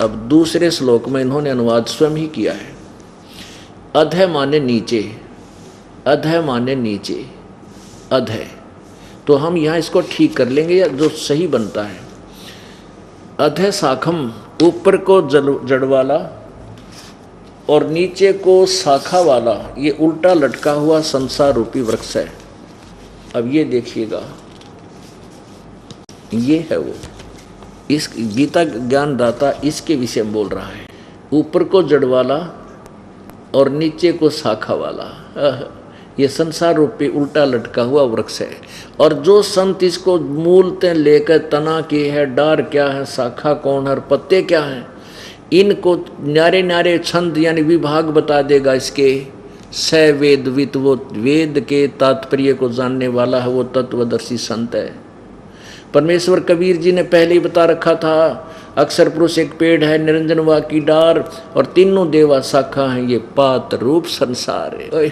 अब दूसरे श्लोक में इन्होंने अनुवाद स्वयं ही किया है। अधः माने नीचे, अधः माने नीचे, अधः। तो हम यहाँ इसको ठीक कर लेंगे या जो सही बनता है, अधः शाखम, ऊपर को जड़ वाला और नीचे को शाखा वाला, ये उल्टा लटका हुआ संसार रूपी वृक्ष है। अब ये देखिएगा, ये है वो, इस गीता ज्ञान दाता इसके विषय में बोल रहा है। ऊपर को जड़ वाला और नीचे को शाखा वाला, ये संसार रूपी उल्टा लटका हुआ वृक्ष है। और जो संत इसको मूलते लेकर तना की है, डार क्या है, शाखा कौन है और पत्ते क्या हैं, इनको न्यारे न्यारे छंद यानी विभाग बता देगा इसके। स वेदवित, वो वेद के तात्पर्य को जानने वाला है, वो तत्वदर्शी संत है। परमेश्वर कबीर जी ने पहले ही बता रखा था, अक्षर पुरुष एक पेड़ है, निरंजन वा की डार और तीनों देवा शाखा हैं, ये पात रूप संसार है।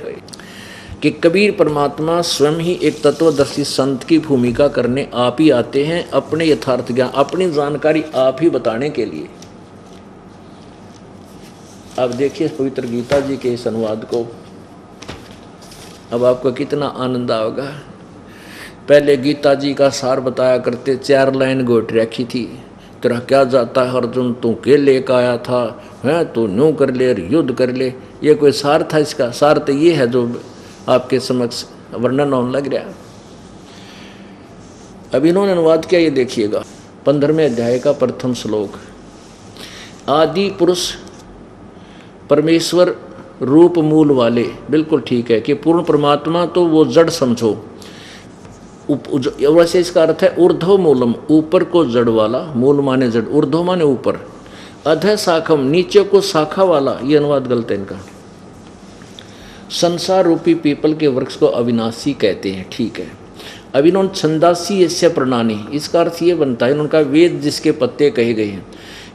कि कबीर परमात्मा स्वयं ही एक तत्वदर्शी संत की भूमिका करने आप ही आते हैं, अपने यथार्थ ज्ञान, अपनी जानकारी आप ही बताने के लिए। अब देखिए पवित्र गीता जी के इस अनुवाद को, अब आपको कितना आनंद आएगा। पहले गीता जी का सार बताया करते, 4 लाइन गोट रखी थी, तेरा क्या जाता है अर्जुन, तू के लेकर आया था, है तू न्यू कर ले और युद्ध कर ले। ये कोई सार था? इसका सार तो ये है जो आपके समक्ष वर्णन होने लग रहा। अब इन्होंने अनुवाद किया, ये देखिएगा 15वें अध्याय का प्रथम श्लोक। आदि पुरुष परमेश्वर रूप मूल वाले, बिल्कुल ठीक है कि पूर्ण परमात्मा तो वो जड़ समझो। वैसे इसका अर्थ है ऊर्ध्व मूलम, ऊपर को जड़ वाला, मूल माने जड़, ऊर्ध्व माने ऊपर, अधः शाखम, नीचे को शाखा वाला। ये अनुवाद गलत है इनका। संसार रूपी पीपल के वृक्ष को अविनाशी कहते हैं, ठीक है। अब इन्होंने छंदासी यस्य प्रणानी, इसका अर्थ ये बनता है इनका वेद जिसके पत्ते कहे गए हैं,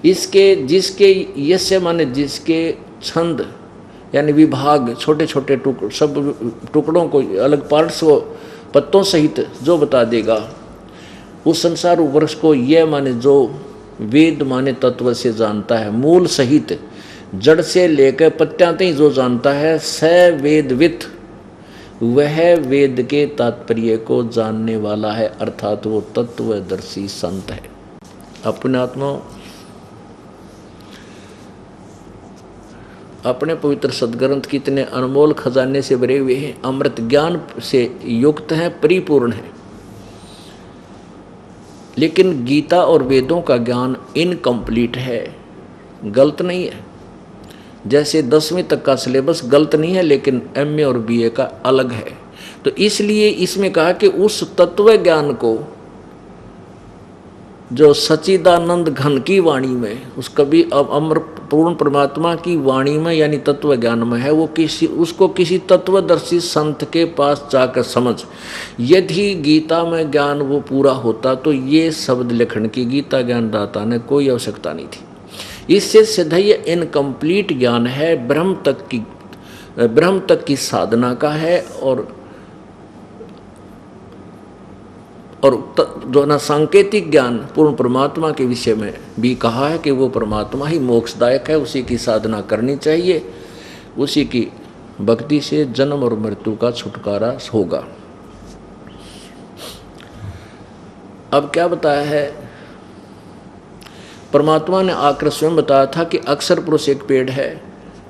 इसके जिसके यस्य माने जिसके छंद यानी विभाग, छोटे छोटे सब टुकड़ों को, अलग पार्ट्स को पत्तों सहित जो बता देगा, उस संसार वृक्ष को यह माने जो वेद माने तत्व से जानता है, मूल सहित जड़ से लेकर पत्तियां तक जो जानता है, स वेदवित, वह वेद के तात्पर्य को जानने वाला है, अर्थात वो तत्वदर्शी संत है। अपने आत्मा अपने पवित्र सदग्रंथ कितने अनमोल खजाने से भरे हुए हैं, अमृत ज्ञान से युक्त हैं, परिपूर्ण हैं। लेकिन गीता और वेदों का ज्ञान इनकम्प्लीट है, गलत नहीं है। जैसे 10वीं तक का सिलेबस गलत नहीं है, लेकिन MA और BA का अलग है। तो इसलिए इसमें कहा कि उस तत्व ज्ञान को जो सच्चिदानंद घन की वाणी में, उस कभी अमर पूर्ण परमात्मा की वाणी में यानी तत्व ज्ञान में है, वो उसको किसी तत्वदर्शी संत के पास जाकर समझ। यदि गीता में ज्ञान वो पूरा होता तो ये शब्द लेखन की गीता ज्ञान दाता ने कोई आवश्यकता नहीं थी। इससे सीधा ये इनकम्प्लीट ज्ञान है, ब्रह्म तक की साधना का है। और जो ना सांकेतिक ज्ञान पूर्ण परमात्मा के विषय में भी कहा है कि वो परमात्मा ही मोक्षदायक है, उसी की साधना करनी चाहिए, उसी की भक्ति से जन्म और मृत्यु का छुटकारा होगा। अब क्या बताया है, परमात्मा ने आकर स्वयं बताया था कि अक्षर पुरुष एक पेड़ है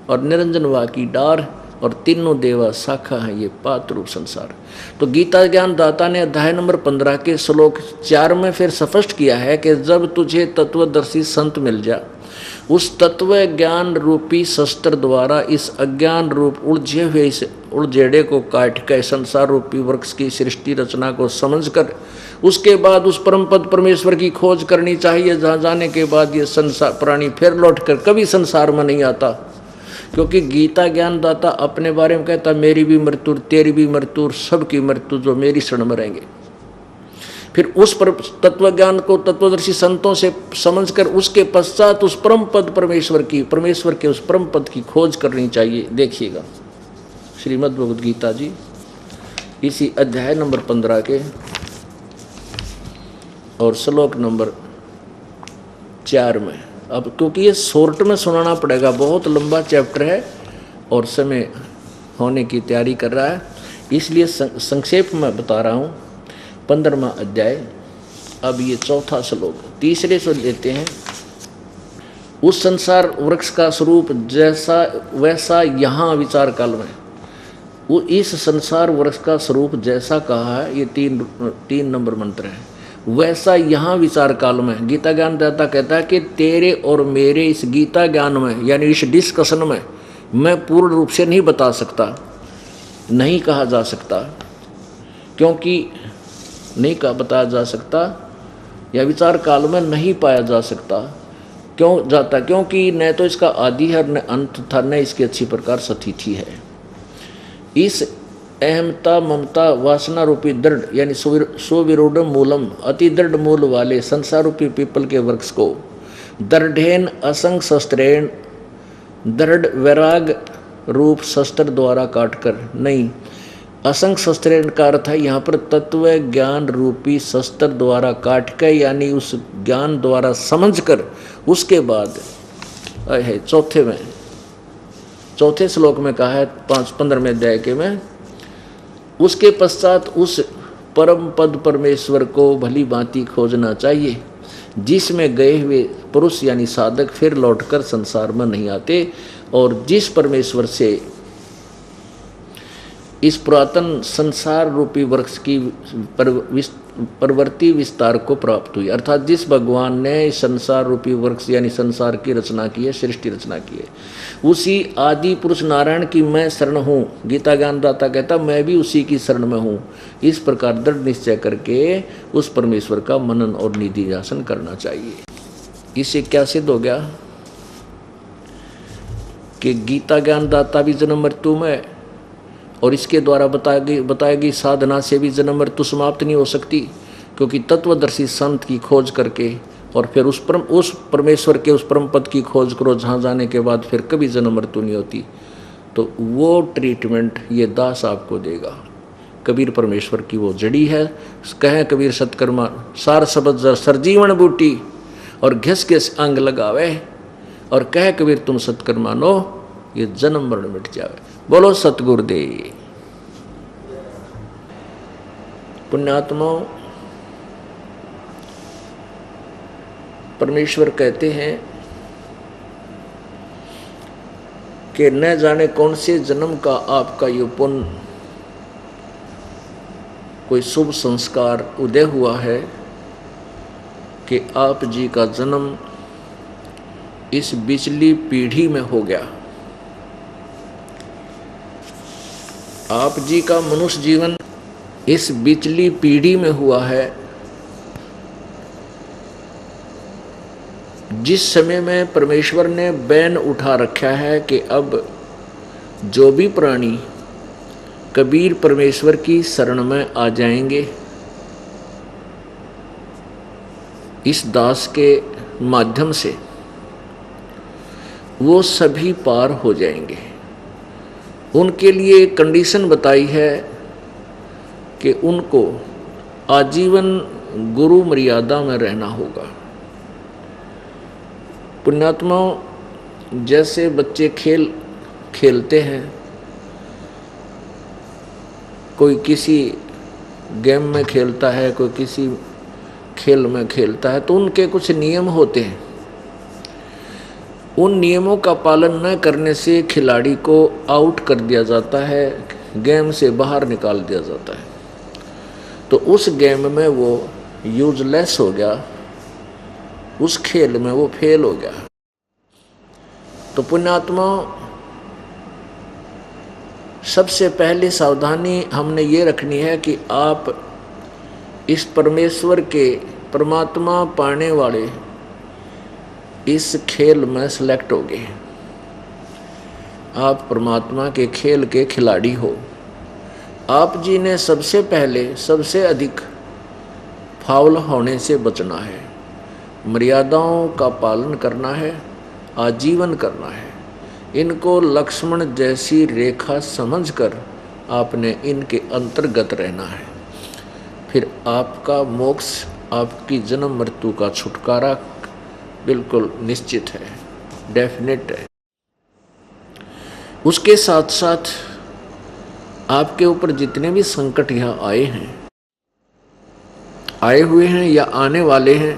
और निरंजन वा की डार और तीनों देवा शाखा है, ये पात रूप संसार। तो गीता ज्ञान दाता ने अध्याय नंबर 15 के श्लोक 4 में फिर स्पष्ट किया है कि जब तुझे तत्वदर्शी संत मिल जा, उस तत्व ज्ञान रूपी शस्त्र द्वारा इस अज्ञान रूप उलझे हुए इस उलझेड़े को काट कर संसार रूपी वृक्ष की सृष्टि रचना को समझकर उसके बाद उस परम पद परमेश्वर की खोज करनी चाहिए, जहाँ जाने के बाद ये संसार प्राणी फिर लौटकर कभी संसार में नहीं आता। क्योंकि गीता ज्ञान दाता अपने बारे में कहता, मेरी भी मृत्यु, तेरी भी मृत्यु, सबकी मृत्यु जो मेरी शरण में रहेंगे। फिर उस पर तत्व ज्ञान को तत्वदर्शी संतों से समझकर उसके पश्चात उस परम पद परमेश्वर के उस परम पद की खोज करनी चाहिए। देखिएगा श्रीमद् भगवद गीता जी इसी अध्याय नंबर 15 के और श्लोक नंबर 4 में अब क्योंकि ये शॉर्ट में सुनाना पड़ेगा, बहुत लंबा चैप्टर है और समय होने की तैयारी कर रहा है, इसलिए संक्षेप में बता रहा हूँ। 15वां अध्याय, अब ये 4था श्लोक, तीसरे से लेते हैं। उस संसार वृक्ष का स्वरूप जैसा वैसा यहाँ विचार काल में, वो इस संसार वृक्ष का स्वरूप जैसा कहा है, ये तीन नंबर मंत्र है, वैसा यहाँ विचार काल में। गीता ज्ञान दाता कहता है कि तेरे और मेरे इस गीता ज्ञान में, यानी इस डिस्कशन में मैं पूर्ण रूप से नहीं बता सकता, नहीं कहा जा सकता, क्योंकि नहीं कहा बताया जा सकता या विचार काल में नहीं पाया जा सकता। क्यों जाता? क्योंकि न तो इसका आदि है न अंत था, न इसकी अच्छी प्रकार सतिथि है। इस अहमता ममता वासना रूपी दृढ़ यानी सुविरूढ़ मूलम, अति दृढ़ मूल वाले संसार रूपी पीपल के वृक्ष को दृढ़ेन असंग शस्त्रेण, दृढ़ वैराग रूप शस्त्र द्वारा काटकर नहीं, असंग शस्त्रेण का अर्थ है यहाँ पर तत्व ज्ञान रूपी शस्त्र द्वारा काट के, यानी उस ज्ञान द्वारा समझकर उसके बाद है चौथे श्लोक में कहा है 15वें अध्याय के में, उसके पश्चात उस परम पद परमेश्वर को भली भांति खोजना चाहिए, जिसमें गए हुए पुरुष यानी साधक फिर लौटकर संसार में नहीं आते, और जिस परमेश्वर से इस पुरातन संसार रूपी वृक्ष की प्रवृत्ति विस्तार को प्राप्त हुई, अर्थात जिस भगवान ने इस संसार रूपी वृक्ष यानी संसार की रचना की है, सृष्टि रचना की है, उसी आदि पुरुष नारायण की मैं शरण हूँ। गीता ज्ञानदाता कहता मैं भी उसी की शरण में हूँ। इस प्रकार दृढ़ निश्चय करके उस परमेश्वर का मनन और निधिध्यासन करना चाहिए। इससे क्या सिद्ध हो गया कि गीता ज्ञानदाता भी जन्म मृत्यु में, और इसके द्वारा बताएगी साधना से भी जन्म मृत्यु समाप्त नहीं हो सकती, क्योंकि तत्वदर्शी संत की खोज करके और फिर उस परमेश्वर के उस परम पद की खोज करो, जहाँ जाने के बाद फिर कभी जन्म मृत्यु नहीं होती। तो वो ट्रीटमेंट ये दास आपको देगा। कबीर परमेश्वर की वो जड़ी है। कहें कबीर सतकर्मा सार शब्द सरजीवन बूटी, और घिस के अंग लगावे, और कह कबीर तुम सतकर्मा नो, ये जन्म मरण मिट जावे। बोलो सतगुरुदेव। पुण्यात्माओं, परमेश्वर कहते हैं कि न जाने कौन से जन्म का आपका ये पुण्य कोई शुभ संस्कार उदय हुआ है कि आप जी का जन्म इस बिचली पीढ़ी में हो गया। आप जी का मनुष्य जीवन इस बिचली पीढ़ी में हुआ है, जिस समय में परमेश्वर ने बैन उठा रखा है कि अब जो भी प्राणी कबीर परमेश्वर की शरण में आ जाएंगे, इस दास के माध्यम से वो सभी पार हो जाएंगे। उनके लिए कंडीशन बताई है कि उनको आजीवन गुरु मर्यादा में रहना होगा। पुण्यात्माओं, जैसे बच्चे खेल खेलते हैं, कोई किसी गेम में खेलता है, कोई किसी खेल में खेलता है, तो उनके कुछ नियम होते हैं। उन नियमों का पालन न करने से खिलाड़ी को आउट कर दिया जाता है, गेम से बाहर निकाल दिया जाता है। तो उस गेम में वो यूजलेस हो गया, उस खेल में वो फेल हो गया। तो पुण्यात्मा, सबसे पहले सावधानी हमने ये रखनी है कि आप इस परमेश्वर के परमात्मा पाने वाले इस खेल में सेलेक्ट हो गए। आप परमात्मा के खेल के खिलाड़ी हो। आप जी ने सबसे पहले सबसे अधिक फाउल होने से बचना है, मर्यादाओं का पालन करना है, आजीवन करना है। इनको लक्ष्मण जैसी रेखा समझकर आपने इनके अंतर्गत रहना है। फिर आपका मोक्ष, आपकी जन्म मृत्यु का छुटकारा बिल्कुल निश्चित है, डेफिनेट है। उसके साथ साथ आपके ऊपर जितने भी संकट यहाँ आए हैं, आए हुए हैं या आने वाले हैं,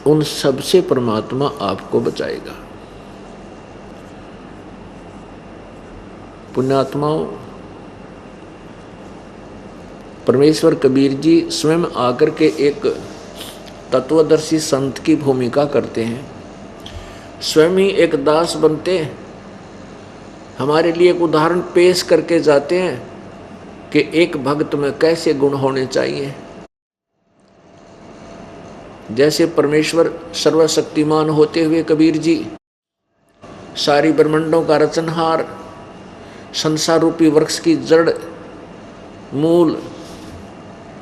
उन सब से परमात्मा आपको बचाएगा। पुण्यात्माओं, परमेश्वर कबीर जी स्वयं आकर के एक तत्वदर्शी संत की भूमिका करते हैं, स्वयं ही एक दास बनते हैं, हमारे लिए एक उदाहरण पेश करके जाते हैं कि एक भक्त में कैसे गुण होने चाहिए। जैसे परमेश्वर सर्वशक्तिमान होते हुए कबीर जी सारी ब्रह्मांडों का रचनहार, संसार रूपी वृक्ष की जड़ मूल,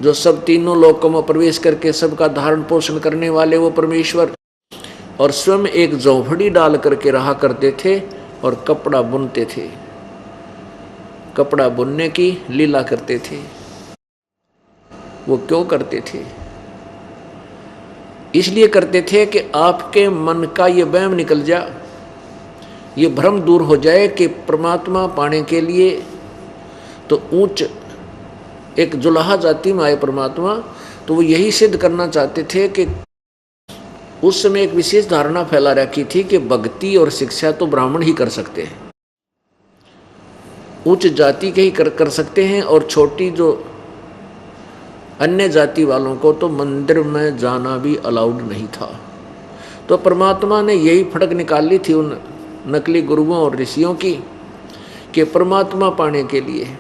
जो सब तीनों लोकों में प्रवेश करके सबका धारण पोषण करने वाले वो परमेश्वर, और स्वयं एक झोंपड़ी डाल करके रहा करते थे और कपड़ा बुनते थे, कपड़ा बुनने की लीला करते थे। वो क्यों करते थे? इसलिए करते थे कि आपके मन का ये वहम निकल जा, ये भ्रम दूर हो जाए कि परमात्मा पाने के लिए तो ऊंच एक जुलाहा जाति में आए परमात्मा, तो वो यही सिद्ध करना चाहते थे कि उस समय एक विशेष धारणा फैला रखी थी कि भक्ति और शिक्षा तो ब्राह्मण ही कर सकते हैं, उच्च जाति के ही कर सकते हैं, और छोटी जो अन्य जाति वालों को तो मंदिर में जाना भी अलाउड नहीं था। तो परमात्मा ने यही फटक निकाली थी उन नकली गुरुओं और ऋषियों की कि परमात्मा पाने के लिए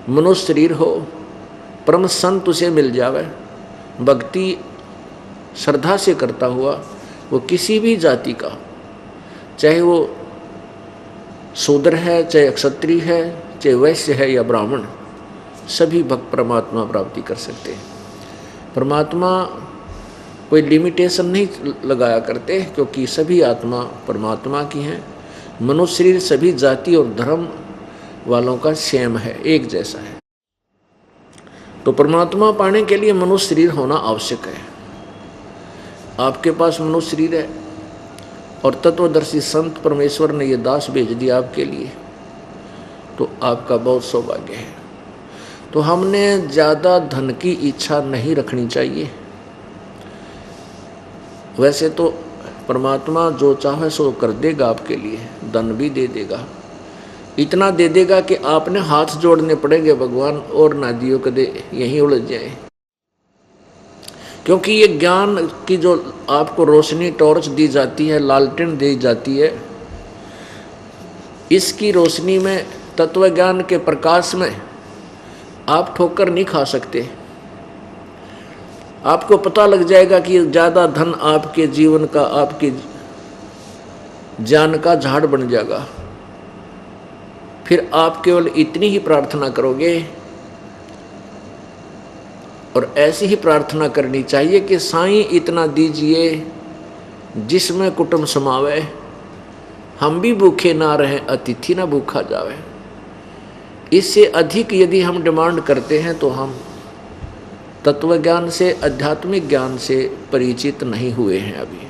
मनुष्य शरीर हो, परम संत उसे मिल जावे, भक्ति श्रद्धा से करता हुआ वो किसी भी जाति का, चाहे वो शूद्र है, चाहे क्षत्रिय है, चाहे वैश्य है या ब्राह्मण, सभी भक्त परमात्मा प्राप्ति कर सकते हैं। परमात्मा कोई लिमिटेशन नहीं लगाया करते, क्योंकि सभी आत्मा परमात्मा की हैं। मनुष्य शरीर सभी जाति और धर्म वालों का सेम है, एक जैसा है। तो परमात्मा पाने के लिए मनुष्य शरीर होना आवश्यक है। आपके पास मनुष्य शरीर है और तत्वदर्शी संत परमेश्वर ने ये दास भेज दिया आपके लिए, तो आपका बहुत सौभाग्य है। तो हमने ज़्यादा धन की इच्छा नहीं रखनी चाहिए। वैसे तो परमात्मा जो चाहे सो कर देगा आपके लिए, धन भी दे देगा, इतना दे देगा कि आपने हाथ जोड़ने पड़ेंगे भगवान, और ना दियो कदे यहीं उलझ जाए। क्योंकि ये ज्ञान की जो आपको रोशनी टॉर्च दी जाती है, लालटेन दी जाती है, इसकी रोशनी में, तत्व ज्ञान के प्रकाश में आप ठोकर नहीं खा सकते। आपको पता लग जाएगा कि ज़्यादा धन आपके जीवन का, आपके ज्ञान का झाड़ बन जाएगा। फिर आप केवल इतनी ही प्रार्थना करोगे, और ऐसी ही प्रार्थना करनी चाहिए कि साईं इतना दीजिए जिसमें कुटुंब समावे, हम भी भूखे ना रहें, अतिथि ना भूखा जावे। इससे अधिक यदि हम डिमांड करते हैं तो हम तत्व ज्ञान से, आध्यात्मिक ज्ञान से परिचित नहीं हुए हैं अभी।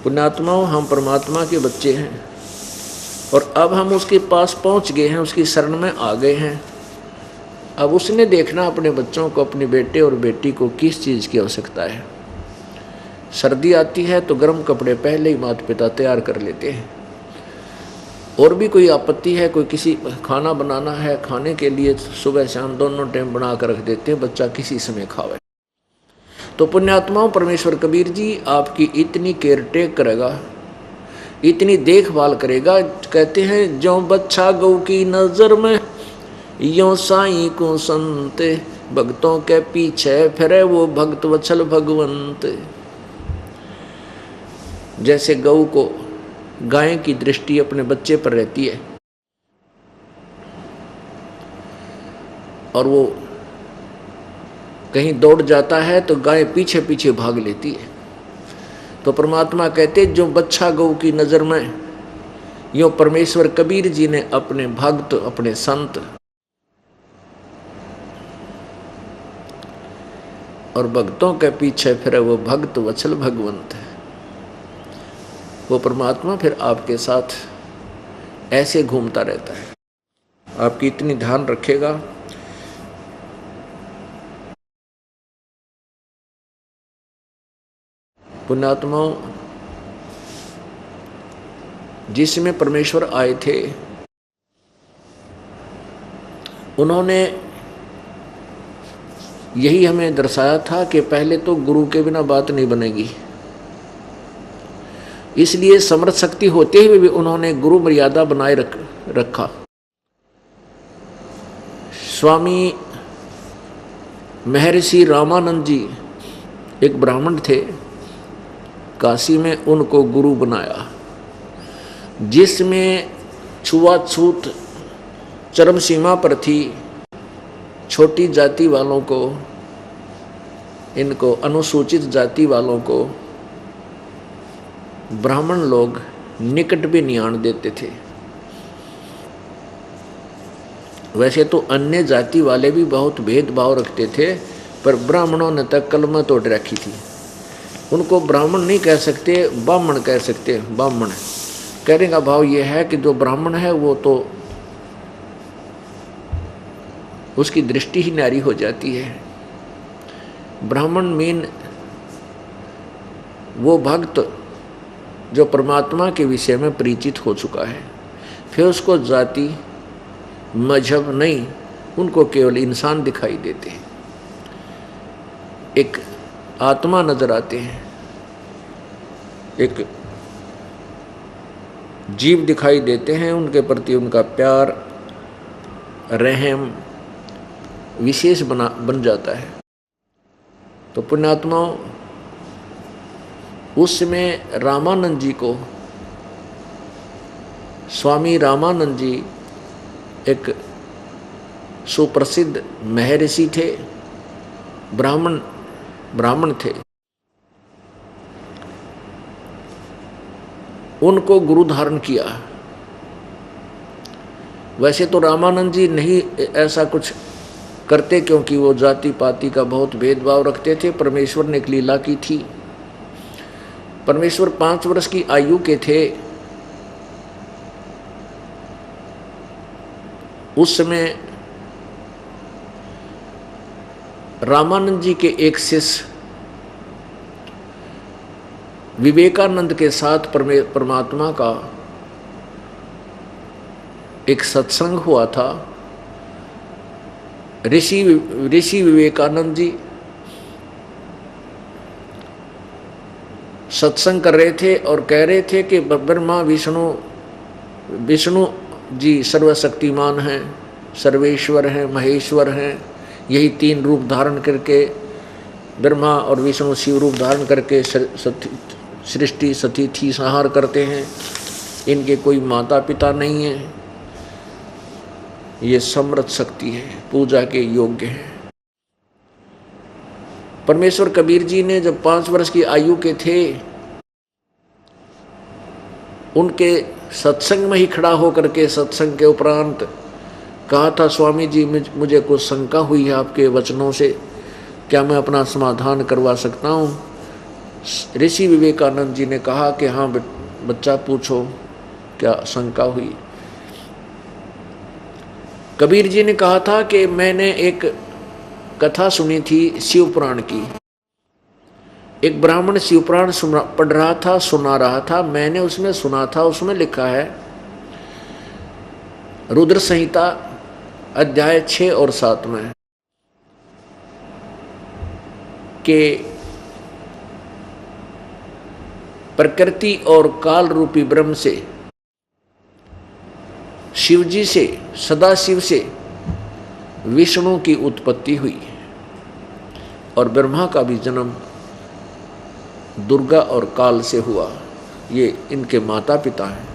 पुण्यात्माओं, हम परमात्मा के बच्चे हैं और अब हम उसके पास पहुंच गए हैं, उसकी शरण में आ गए हैं। अब उसने देखना अपने बच्चों को, अपने बेटे और बेटी को किस चीज़ की आवश्यकता है। सर्दी आती है तो गर्म कपड़े पहले ही माता पिता तैयार कर लेते हैं, और भी कोई आपत्ति है, कोई किसी खाना बनाना है, खाने के लिए सुबह शाम दोनों टाइम बना कर रख देते हैं, बच्चा किसी समय खावे। तो पुण्यात्माओं, परमेश्वर कबीर जी आपकी इतनी केयर टेक करेगा, इतनी देखभाल करेगा। कहते हैं जो बच्चा गौ की नज़र में, यो साईं को संत, भक्तों के पीछे फिरे वो भक्त वत्सल भगवंत। जैसे गौ को, गाय की दृष्टि अपने बच्चे पर रहती है, और वो कहीं दौड़ जाता है तो गाय पीछे पीछे भाग लेती है। तो परमात्मा कहते जो बच्चा गौ की नज़र में, यो परमेश्वर कबीर जी ने अपने भक्त, अपने संत और भक्तों के पीछे फिर वो भक्त वत्सल भगवंत है। वो परमात्मा फिर आपके साथ ऐसे घूमता रहता है। आपकी इतनी ध्यान रखेगा। पुण्यात्माओं, जिसमें परमेश्वर आए थे उन्होंने यही हमें दर्शाया था कि पहले तो गुरु के बिना बात नहीं बनेगी। इसलिए समर्थ शक्ति होते हुए भी उन्होंने गुरु मर्यादा बनाए रखा। स्वामी महर्षि रामानंद जी एक ब्राह्मण थे, काशी में उनको गुरु बनाया, जिसमें छुआछूत चरम सीमा पर थी। छोटी जाति वालों को, इनको अनुसूचित जाति वालों को ब्राह्मण लोग निकट भी नहीं आने देते थे। वैसे तो अन्य जाति वाले भी बहुत भेदभाव रखते थे, पर ब्राह्मणों ने तक कलमा तोड़ रखी थी। उनको ब्राह्मण नहीं कह सकते, ब्राह्मण कह सकते। ब्राह्मण कहने का भाव यह है कि जो ब्राह्मण है वो तो उसकी दृष्टि ही न्यारी हो जाती है। ब्राह्मण मीन वो भक्त जो परमात्मा के विषय में परिचित हो चुका है। फिर उसको जाति मजहब नहीं, उनको केवल इंसान दिखाई देते हैं, एक आत्मा नजर आते हैं, एक जीव दिखाई देते हैं। उनके प्रति उनका प्यार रहम विशेष बन जाता है। तो पुण्यात्माओं, उस समय रामानंद जी को, स्वामी रामानंद जी एक सुप्रसिद्ध महर्षि थे, ब्राह्मण थे। उनको गुरु धारण किया। वैसे तो रामानंद जी नहीं ऐसा कुछ करते, क्योंकि वो जाति पाति का बहुत भेदभाव रखते थे। परमेश्वर ने एक लीला की थी। परमेश्वर 5 वर्ष की आयु के थे। उस समय रामानंद जी के एक शिष्य विवेकानंद के साथ परमात्मा का एक सत्संग हुआ था। ऋषि विवेकानंद जी सत्संग कर रहे थे और कह रहे थे कि ब्रह्मा विष्णु जी सर्वशक्तिमान हैं, सर्वेश्वर हैं, महेश्वर हैं। यही 3 रूप धारण करके ब्रह्मा और विष्णु शिव रूप धारण करके सृष्टि सतिथि संहार करते हैं। इनके कोई माता पिता नहीं है। ये समृद्ध शक्ति है, पूजा के योग्य है। परमेश्वर कबीर जी ने जब 5 वर्ष की आयु के थे, उनके सत्संग में ही खड़ा होकर के सत्संग के उपरांत कहा था, स्वामी जी मुझे कुछ शंका हुई है आपके वचनों से, क्या मैं अपना समाधान करवा सकता हूँ? ऋषि विवेकानंद जी ने कहा कि हाँ बच्चा पूछो, क्या शंका हुई? कबीर जी ने कहा था कि मैंने एक कथा सुनी थी शिव पुराण की। एक ब्राह्मण शिव पुराण पढ़ रहा था, सुना रहा था। मैंने उसमें सुना था, उसमें लिखा है रुद्र संहिता अध्याय 6 और 7 में कि प्रकृति और काल रूपी ब्रह्म से, शिव जी से, सदा शिव से विष्णु की उत्पत्ति हुई और ब्रह्मा का भी जन्म दुर्गा और काल से हुआ। ये इनके माता पिता हैं।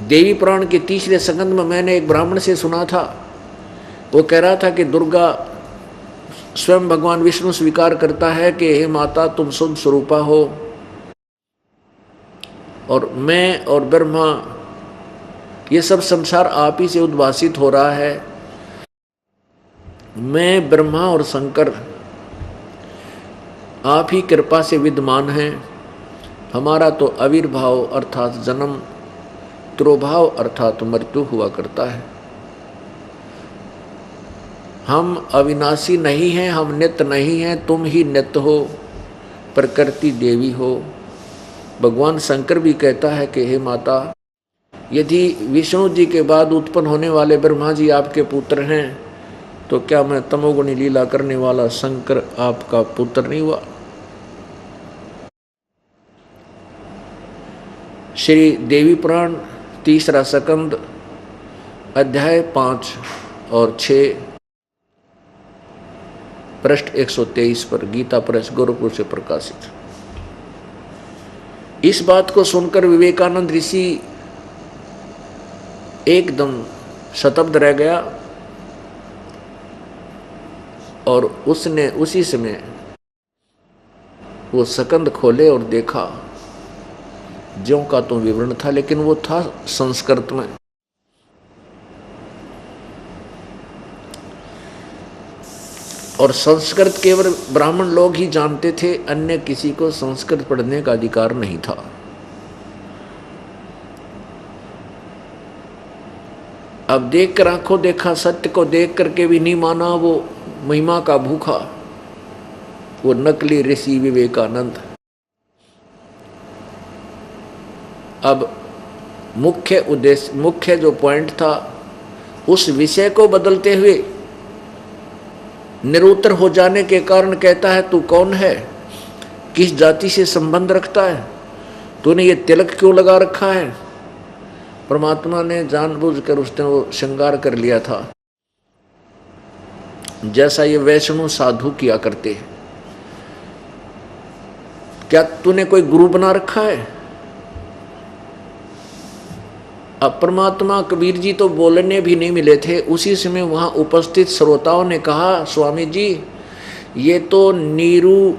देवी पुराण के 3रे संगंध में मैंने एक ब्राह्मण से सुना था, वो कह रहा था कि दुर्गा स्वयं भगवान विष्णु स्वीकार करता है कि हे माता तुम शुद्ध स्वरूपा हो और मैं और ब्रह्मा ये सब संसार आप ही से उद्भासित हो रहा है। मैं ब्रह्मा और शंकर आप ही कृपा से विद्यमान हैं। हमारा तो आविर्भाव अर्थात जन्म, तिरोभाव अर्थात मृत्यु हुआ करता है। हम अविनाशी नहीं हैं, हम नित्य नहीं हैं, तुम ही नित्य हो, प्रकृति देवी हो। भगवान शंकर भी कहता है कि हे माता, यदि विष्णु जी के बाद उत्पन्न होने वाले ब्रह्मा जी आपके पुत्र हैं तो क्या मैं तमोगुणी लीला करने वाला शंकर आपका पुत्र नहीं हुआ? श्री देवी पुराण 3 स्कंद अध्याय 5 और 6 पृष्ठ 123 पर गीता प्रेस गोरखपुर से प्रकाशित। इस बात को सुनकर विवेकानंद ऋषि एकदम स्तब्ध रह गया और उसने उसी समय वो स्कंद खोले और देखा। ज्यों का तो विवरण था, लेकिन वो था संस्कृत में। और संस्कृत केवल ब्राह्मण लोग ही जानते थे, अन्य किसी को संस्कृत पढ़ने का अधिकार नहीं था। अब देख कर आंखों देखा, सत्य को देख करके भी नहीं माना वो महिमा का भूखा, वो नकली ऋषि विवेकानंद। अब मुख्य उद्देश्य, मुख्य जो पॉइंट था, उस विषय को बदलते हुए निरुत्तर हो जाने के कारण कहता है, तू कौन है, किस जाति से संबंध रखता है, तूने ये तिलक क्यों लगा रखा है? परमात्मा ने जानबूझकर उसने वो श्रृंगार कर लिया था, जैसा ये वैष्णव साधु किया करते हैं। क्या तूने कोई गुरु बना रखा है? अब परमात्मा कबीर जी तो बोलने भी नहीं मिले थे। उसी समय वहां उपस्थित श्रोताओं ने कहा, स्वामी जी ये तो नीरू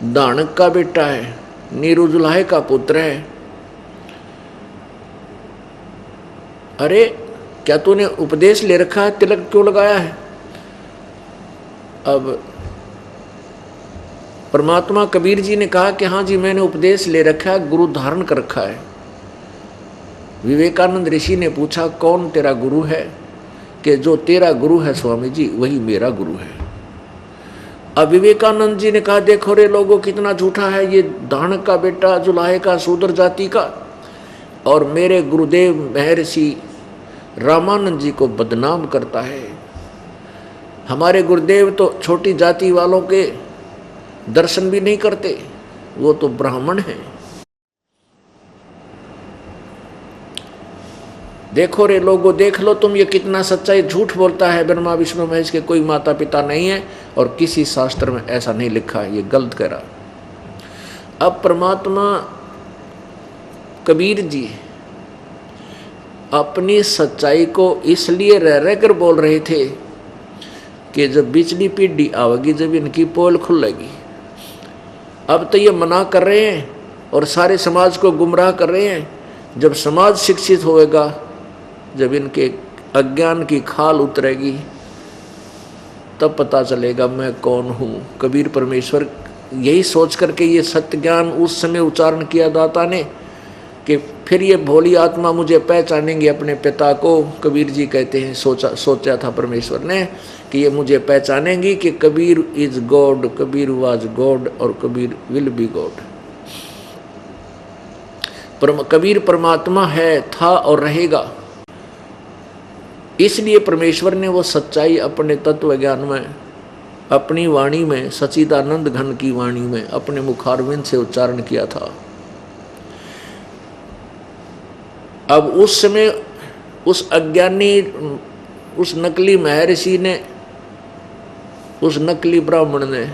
दानक का बेटा है, नीरू जुलाहे का पुत्र है। अरे क्या तूने उपदेश ले रखा है, तिलक क्यों लगाया है? अब परमात्मा कबीर जी ने कहा कि हाँ जी मैंने उपदेश ले रखा है, गुरु धारण कर रखा है। विवेकानंद ऋषि ने पूछा, कौन तेरा गुरु है? कि जो तेरा गुरु है स्वामी जी वही मेरा गुरु है। अब विवेकानंद जी ने कहा, देखो रे लोगों कितना झूठा है ये दानक का बेटा, जुलाहे का, शूद्र जाति का, और मेरे गुरुदेव महर्षि रामानंद जी को बदनाम करता है। हमारे गुरुदेव तो छोटी जाति वालों के दर्शन भी नहीं करते, वो तो ब्राह्मण हैं। देखो रे लोगों, देख लो तुम ये कितना सच्चाई झूठ बोलता है। ब्रह्मा विष्णु महेश के कोई माता पिता नहीं है और किसी शास्त्र में ऐसा नहीं लिखा है, ये गलत कह रहा। अब परमात्मा कबीर जी अपनी सच्चाई को इसलिए रह रह कर बोल रहे थे कि जब बिजली पीढ़ी आवेगी, जब इनकी पोल खुलेगी। अब तो ये मना कर रहे हैं और सारे समाज को गुमराह कर रहे हैं। जब समाज शिक्षित होएगा, जब इनके अज्ञान की खाल उतरेगी, तब पता चलेगा मैं कौन हूँ। कबीर परमेश्वर यही सोच करके ये सत्य ज्ञान उस समय उच्चारण किया दाता ने कि फिर ये भोली आत्मा मुझे पहचानेंगे अपने पिता को। कबीर जी कहते हैं सोचा था परमेश्वर ने कि ये मुझे पहचानेंगी कि Kabir is God, Kabir was God और Kabir will be God. Kabir परमात्मा है, था और रहेगा। इसलिए परमेश्वर ने वो सच्चाई अपने तत्व ज्ञान में, अपनी वाणी में, सच्चिदानंद घन की वाणी में अपने मुखारविंद से उच्चारण किया था। अब उस समय उस अज्ञानी, उस नकली महर्षि ने, उस नकली ब्राह्मण ने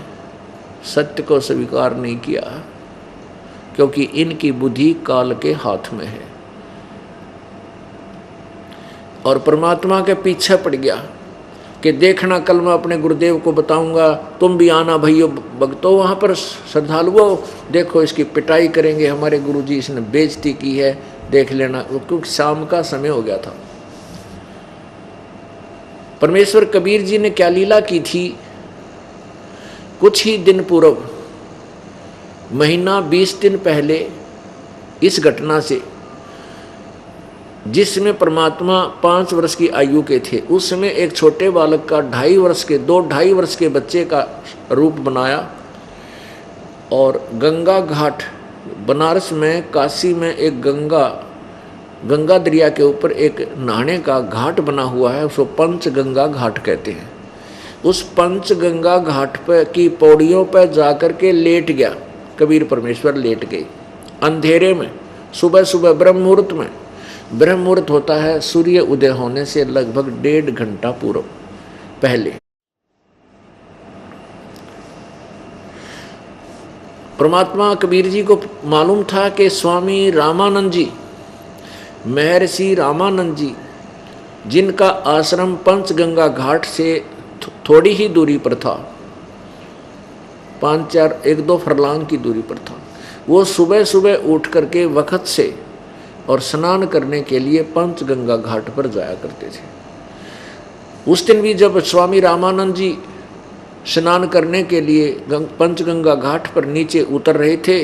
सत्य को स्वीकार नहीं किया, क्योंकि इनकी बुद्धि काल के हाथ में है और परमात्मा के पीछे पड़ गया कि देखना कल मैं अपने गुरुदेव को बताऊंगा, तुम भी आना भैया भक्तों, वहाँ पर श्रद्धालुओं देखो इसकी पिटाई करेंगे, हमारे गुरुजी इसने बेइज्जती की है, देख लेना। क्योंकि शाम का समय हो गया था। परमेश्वर कबीर जी ने क्या लीला की थी, कुछ ही दिन पूर्व, महीना 20 दिन पहले इस घटना से, जिसमें परमात्मा 5 वर्ष की आयु के थे, उस समय एक छोटे बालक का 2.5 वर्ष के बच्चे का रूप बनाया और गंगा घाट, बनारस में काशी में एक गंगा दरिया के ऊपर एक नहाने का घाट बना हुआ है, उसको पंचगंगा घाट कहते हैं। उस पंचगंगा घाट पर की पौड़ियों पर जाकर के लेट गया कबीर परमेश्वर, लेट गए अंधेरे में। सुबह सुबह ब्रह्म मुहूर्त में, ब्रह्म मुहूर्त होता है सूर्य उदय होने से लगभग 1.5 घंटा पूर्व पहले। परमात्मा कबीर जी को मालूम था कि स्वामी रामानंद जी, महर्षि रामानंद जी, जिनका आश्रम पंचगंगा घाट से थोड़ी ही दूरी पर था, 1-2 फरलांग की दूरी पर था, वो सुबह सुबह उठ करके वक्त से और स्नान करने के लिए पंचगंगा घाट पर जाया करते थे। उस दिन भी जब स्वामी रामानंद जी स्नान करने के लिए पंचगंगा घाट पर नीचे उतर रहे थे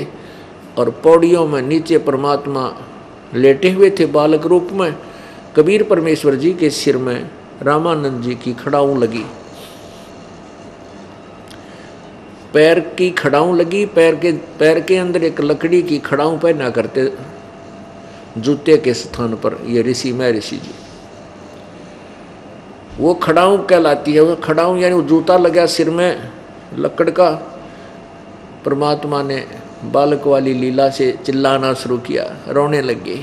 और पौड़ियों में नीचे परमात्मा लेटे हुए थे बालक रूप में, कबीर परमेश्वर जी के सिर में रामानंद जी की खड़ाऊं लगी, पैर की खड़ाऊं लगी। पैर के अंदर एक लकड़ी की खड़ाऊं पहना करते जूते के स्थान पर ये ऋषि महर्षि जी, वो खड़ाऊं कहलाती है। वो खड़ाऊं यानी वो जूता लगा सिर में लकड़ का। परमात्मा ने बालक वाली लीला से चिल्लाना शुरू किया, रोने लगे।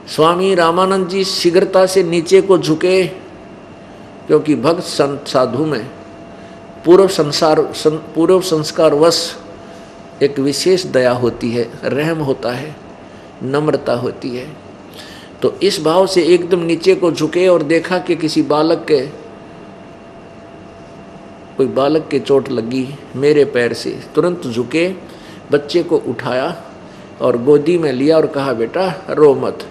स्वामी रामानंद जी शीघ्रता से नीचे को झुके, क्योंकि भक्त संत साधु में पूर्व संस्कार वश एक विशेष दया होती है, रहम होता है, नम्रता होती है। तो इस भाव से एकदम नीचे को झुके और देखा कि कोई बालक के चोट लगी मेरे पैर से। तुरंत झुके, बच्चे को उठाया और गोदी में लिया और कहा, बेटा रो मत।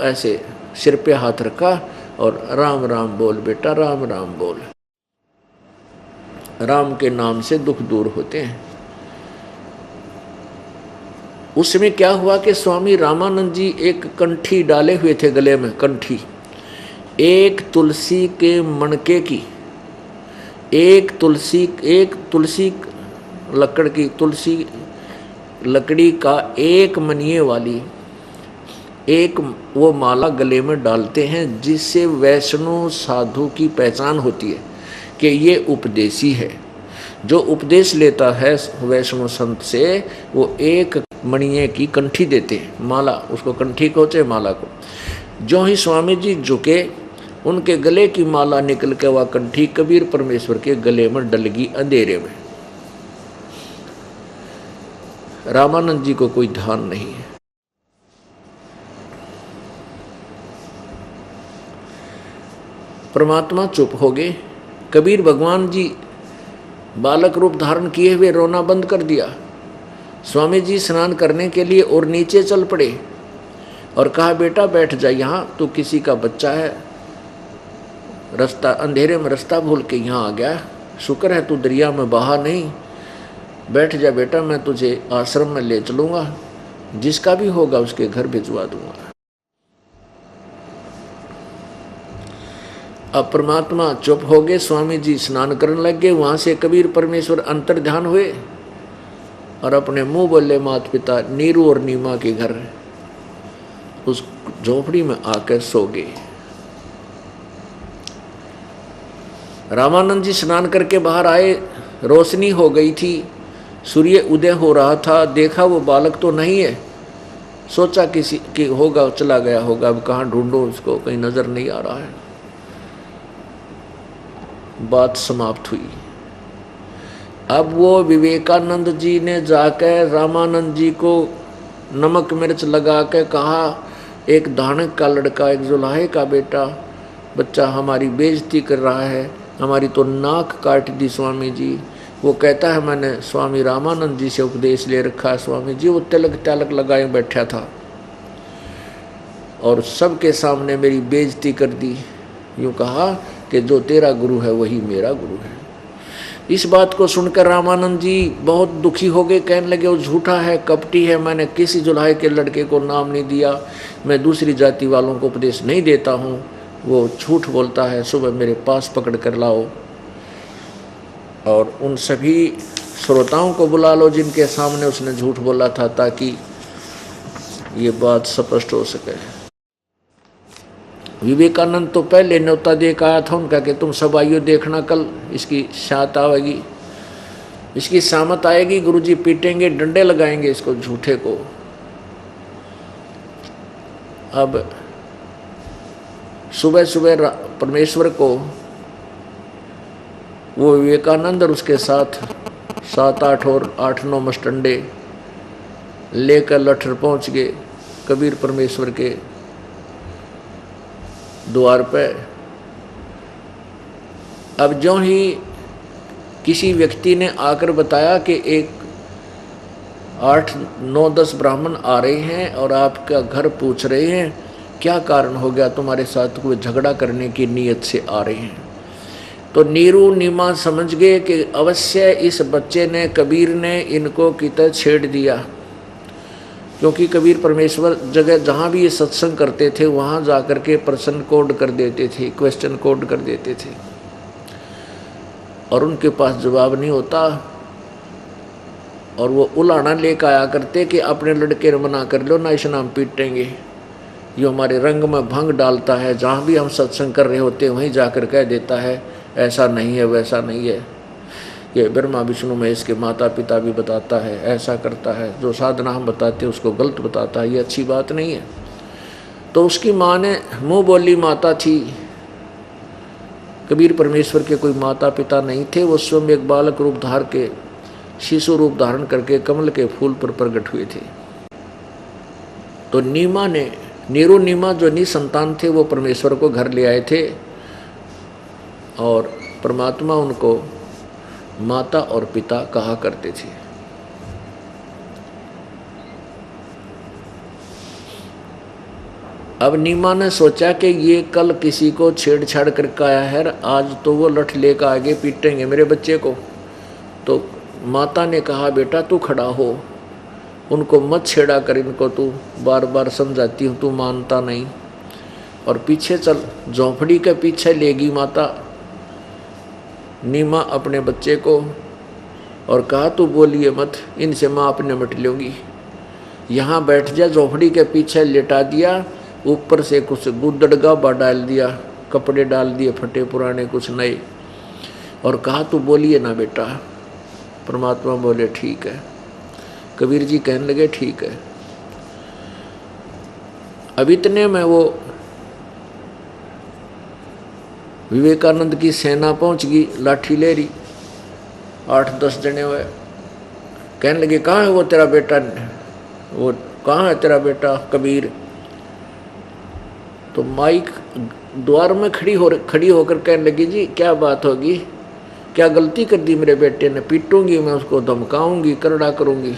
ऐसे सिर पे हाथ रखा और राम राम बोल बेटा, राम राम बोल। राम के नाम से दुख दूर होते हैं। उस समय क्या हुआ कि स्वामी रामानंद जी एक कंठी डाले हुए थे गले में, कंठी एक तुलसी के मणके की, एक तुलसी लकड़ी का एक मनिए वाली एक वो माला गले में डालते हैं, जिससे वैष्णव साधु की पहचान होती है कि ये उपदेशी है। जो उपदेश लेता है वैष्णव संत से, वो एक मणिये की कंठी देते हैं, माला, उसको कंठी कहते, माला को। जो ही स्वामी जी झुके, उनके गले की माला निकल के वह कंठी कबीर परमेश्वर के गले में डल गई अंधेरे में। रामानंद जी को कोई ध्यान नहीं है। परमात्मा चुप हो गए। कबीर भगवान जी बालक रूप धारण किए हुए रोना बंद कर दिया। स्वामी जी स्नान करने के लिए और नीचे चल पड़े और कहा, बेटा बैठ जा यहाँ, तू किसी का बच्चा है, रास्ता अंधेरे में रास्ता भूल के यहाँ आ गया, शुक्र है तू दरिया में बहा नहीं, बैठ जा बेटा, मैं तुझे आश्रम में ले चलूँगा, जिसका भी होगा उसके घर भिजवा दूंगा। अब परमात्मा चुप हो गए, स्वामी जी स्नान करने लग गए। वहाँ से कबीर परमेश्वर अंतर ध्यान हुए और अपने मुंह बोले माता पिता नीरू और नीमा के घर उस झोपड़ी में आकर सो गए। रामानंद जी स्नान करके बाहर आए, रोशनी हो गई थी, सूर्य उदय हो रहा था। देखा वो बालक तो नहीं है, सोचा किसी कि होगा, चला गया होगा, अब कहाँ ढूंढो उसको, कहीं नजर नहीं आ रहा है। बात समाप्त हुई। अब वो विवेकानंद जी ने जाकर रामानंद जी को नमक मिर्च लगा के कहा, एक धानक का लड़का, एक जुलाहे का बेटा बच्चा हमारी बेइज्जती कर रहा है, हमारी तो नाक काट दी स्वामी जी। वो कहता है मैंने स्वामी रामानंद जी से उपदेश ले रखा है। स्वामी जी वो तिलक लगाए बैठा था और सबके सामने मेरी बेइज्जती कर दी। यूँ कहा कि जो तेरा गुरु है वही मेरा गुरु है। इस बात को सुनकर रामानंद जी बहुत दुखी हो गए, कहने लगे वो झूठा है, कपटी है, मैंने किसी जुलाहे के लड़के को नाम नहीं दिया, मैं दूसरी जाति वालों को उपदेश नहीं देता हूँ, वो झूठ बोलता है, सुबह मेरे पास पकड़ कर लाओ और उन सभी श्रोताओं को बुला लो जिनके सामने उसने झूठ बोला था, ताकि ये बात स्पष्ट हो सके। विवेकानंद तो पहले न्योता दे के आया था उनका कि तुम सब आइयो देखना, कल इसकी शात आएगी, इसकी सामत आएगी, गुरुजी पीटेंगे, डंडे लगाएंगे इसको झूठे को। अब सुबह सुबह परमेश्वर को वो विवेकानंद और उसके साथ 7-8 और 8-9 मस्टंडे लेकर लठर पहुंच गए कबीर परमेश्वर के द्वार पे। अब जो ही किसी व्यक्ति ने आकर बताया कि एक 8-9-10 ब्राह्मण आ रहे हैं और आपका घर पूछ रहे हैं, क्या कारण हो गया, तुम्हारे साथ कोई झगड़ा करने की नीयत से आ रहे हैं, तो नीरू नीमा समझ गए कि अवश्य इस बच्चे ने, कबीर ने इनको कितना छेड़ दिया। क्योंकि कबीर परमेश्वर जगह जहाँ भी ये सत्संग करते थे वहाँ जाकर के प्रश्न कोड कर देते थे, क्वेश्चन कोड कर देते थे, और उनके पास जवाब नहीं होता, और वो उलाना लेकर आया करते कि अपने लड़के मना कर लो ना, इस नाम पीटेंगे, ये हमारे रंग में भंग डालता है, जहाँ भी हम सत्संग कर रहे होते हैं वहीं जाकर कह देता है ऐसा नहीं है वैसा नहीं है, ये ब्रह्मा विष्णु महेश के माता पिता भी बताता है, ऐसा करता है, जो साधना हम बताते हैं उसको गलत बताता है, ये अच्छी बात नहीं है। तो उसकी माँ ने मुँह बोली माता थी, कबीर परमेश्वर के कोई माता पिता नहीं थे, वो स्वयं एक बालक रूप धार के, शिशु रूप धारण करके कमल के फूल पर प्रकट हुए थे। तो नीमा ने, नीरू नीमा जो निसंतान थे, वो परमेश्वर को घर ले आए थे और परमात्मा उनको माता और पिता कहा करते थे। अब नीमा ने सोचा कि ये कल किसी को छेड़छाड़ करके आया है, आज तो वो लठ लेकर आगे पीटेंगे मेरे बच्चे को। तो माता ने कहा बेटा तू खड़ा हो, उनको मत छेड़ा कर, इनको तू बार बार समझाती हूँ, तू मानता नहीं, और पीछे चल। झोंपड़ी के पीछे लेगी माता नीमा अपने बच्चे को और कहा तू बोलिए मत, इनसे माँ अपने निपट लूँगी, यहाँ बैठ जा। झोंपड़ी के पीछे लेटा दिया, ऊपर से कुछ गुदड़ गाबा डाल दिया, कपड़े डाल दिए फटे पुराने कुछ नए, और कहा तू बोलिए ना बेटा। परमात्मा बोले ठीक है। कबीर जी कहने लगे ठीक है। अब इतने में वो विवेकानंद की सेना पहुंच गई, लाठी ले रही, 8-10 जने हुए। कहने लगे कहाँ है वो तेरा बेटा, वो कहाँ है तेरा बेटा कबीर। तो माइक द्वार में खड़ी होकर कहने लगी जी क्या बात होगी, क्या गलती कर दी मेरे बेटे ने, पीटूंगी मैं उसको, धमकाऊंगी, करड़ा करूंगी।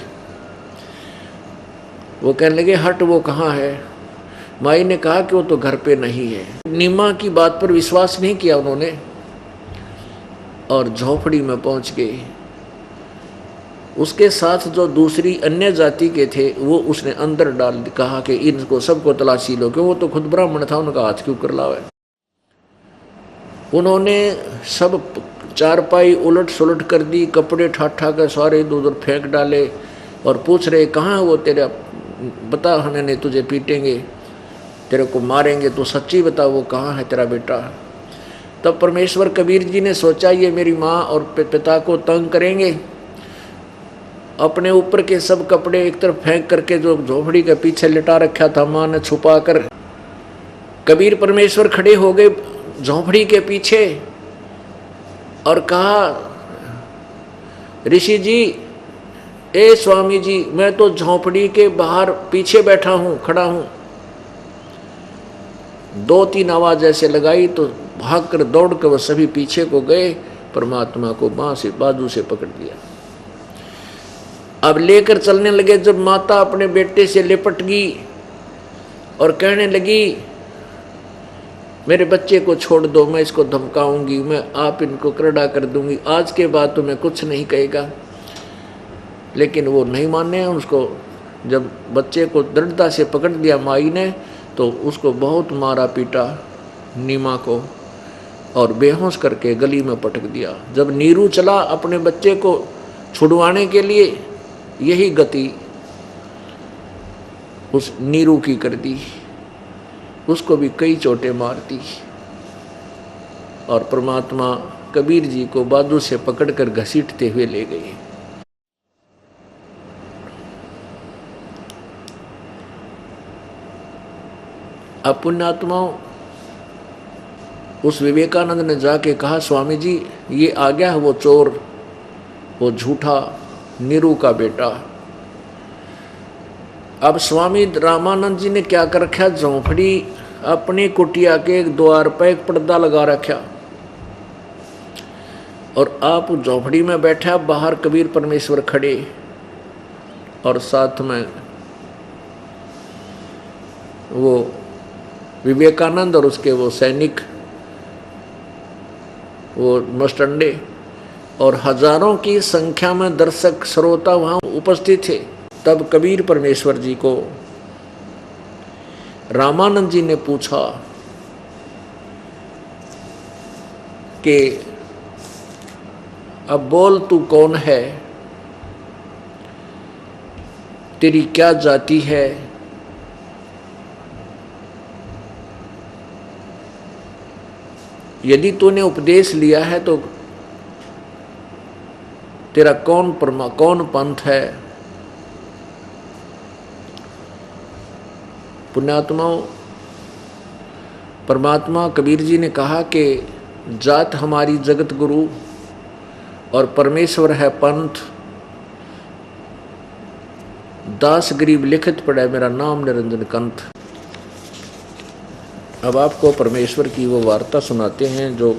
वो कहने लगे हट, वो कहाँ है। माई ने कहा कि वो तो घर पे नहीं है। नीमा की बात पर विश्वास नहीं किया उन्होंने और झोपड़ी में पहुंच गए। उसके साथ जो दूसरी अन्य जाति के थे वो उसने अंदर डाल कहा कि इनको सबको तलाशी लो, क्यों वो तो खुद ब्राह्मण था, उनका हाथ क्यों कर लावे। उन्होंने सब चारपाई उलट सुलट कर दी, कपड़े ठाठा कर सारे इधर उधर फेंक डाले और पूछ रहे कहाँ वो तेरा, बता हमें, नहीं तुझे पीटेंगे, तेरे को मारेंगे, तो सच्ची बता वो कहाँ है तेरा बेटा। तब परमेश्वर कबीर जी ने सोचा ये मेरी माँ और पिता को तंग करेंगे, अपने ऊपर के सब कपड़े एक तरफ फेंक करके जो झोपड़ी के पीछे लिटा रखा था माँ ने छुपा कर, कबीर परमेश्वर खड़े हो गए झोपड़ी के पीछे और कहा ऋषि जी, ए स्वामी जी, मैं तो झोपड़ी के बाहर पीछे बैठा हूँ, खड़ा हूँ। 2-3 आवाज ऐसे लगाई तो भाग कर दौड़ कर वो सभी पीछे को गए, परमात्मा को बाँ से बाजू से पकड़ दिया। अब लेकर चलने लगे। जब माता अपने बेटे से लिपट गई और कहने लगी मेरे बच्चे को छोड़ दो, मैं इसको धमकाऊंगी, मैं आप इनको करड़ा कर दूंगी, आज के बाद तो मैं कुछ नहीं कहेगा। लेकिन वो नहीं माने। उसको जब बच्चे को दृढ़ता से पकड़ लिया माई ने, तो उसको बहुत मारा पीटा नीमा को, और बेहोश करके गली में पटक दिया। जब नीरू चला अपने बच्चे को छुड़वाने के लिए, यही गति उस नीरू की कर दी, उसको भी कई चोटें मार दी। और परमात्मा कबीर जी को बाजू से पकड़कर घसीटते हुए ले गए। अब पुण्यात्माओं, उस विवेकानंद ने जाके कहा, स्वामी जी ये आ गया है वो चोर, वो झूठा नीरू का बेटा। अब स्वामी रामानंद जी ने क्या कर रखा, झोंपड़ी अपनी कुटिया के द्वार पर एक पर्दा लगा रखा, और आप झोंपड़ी में बैठा, बाहर कबीर परमेश्वर खड़े, और साथ में वो विवेकानंद और उसके वो सैनिक, वो मस्टंडे, और हजारों की संख्या में दर्शक श्रोता वहाँ उपस्थित थे। तब कबीर परमेश्वर जी को रामानंद जी ने पूछा कि अब बोल तू कौन है, तेरी क्या जाति है, यदि तूने उपदेश लिया है तो तेरा कौन पंथ है। पुण्यात्माओं, परमात्मा कबीर जी ने कहा कि जात हमारी जगत गुरु और परमेश्वर है पंथ, दास गरीब लिखित पढ़े मेरा नाम निरंजन कंठ। अब आपको परमेश्वर की वो वार्ता सुनाते हैं जो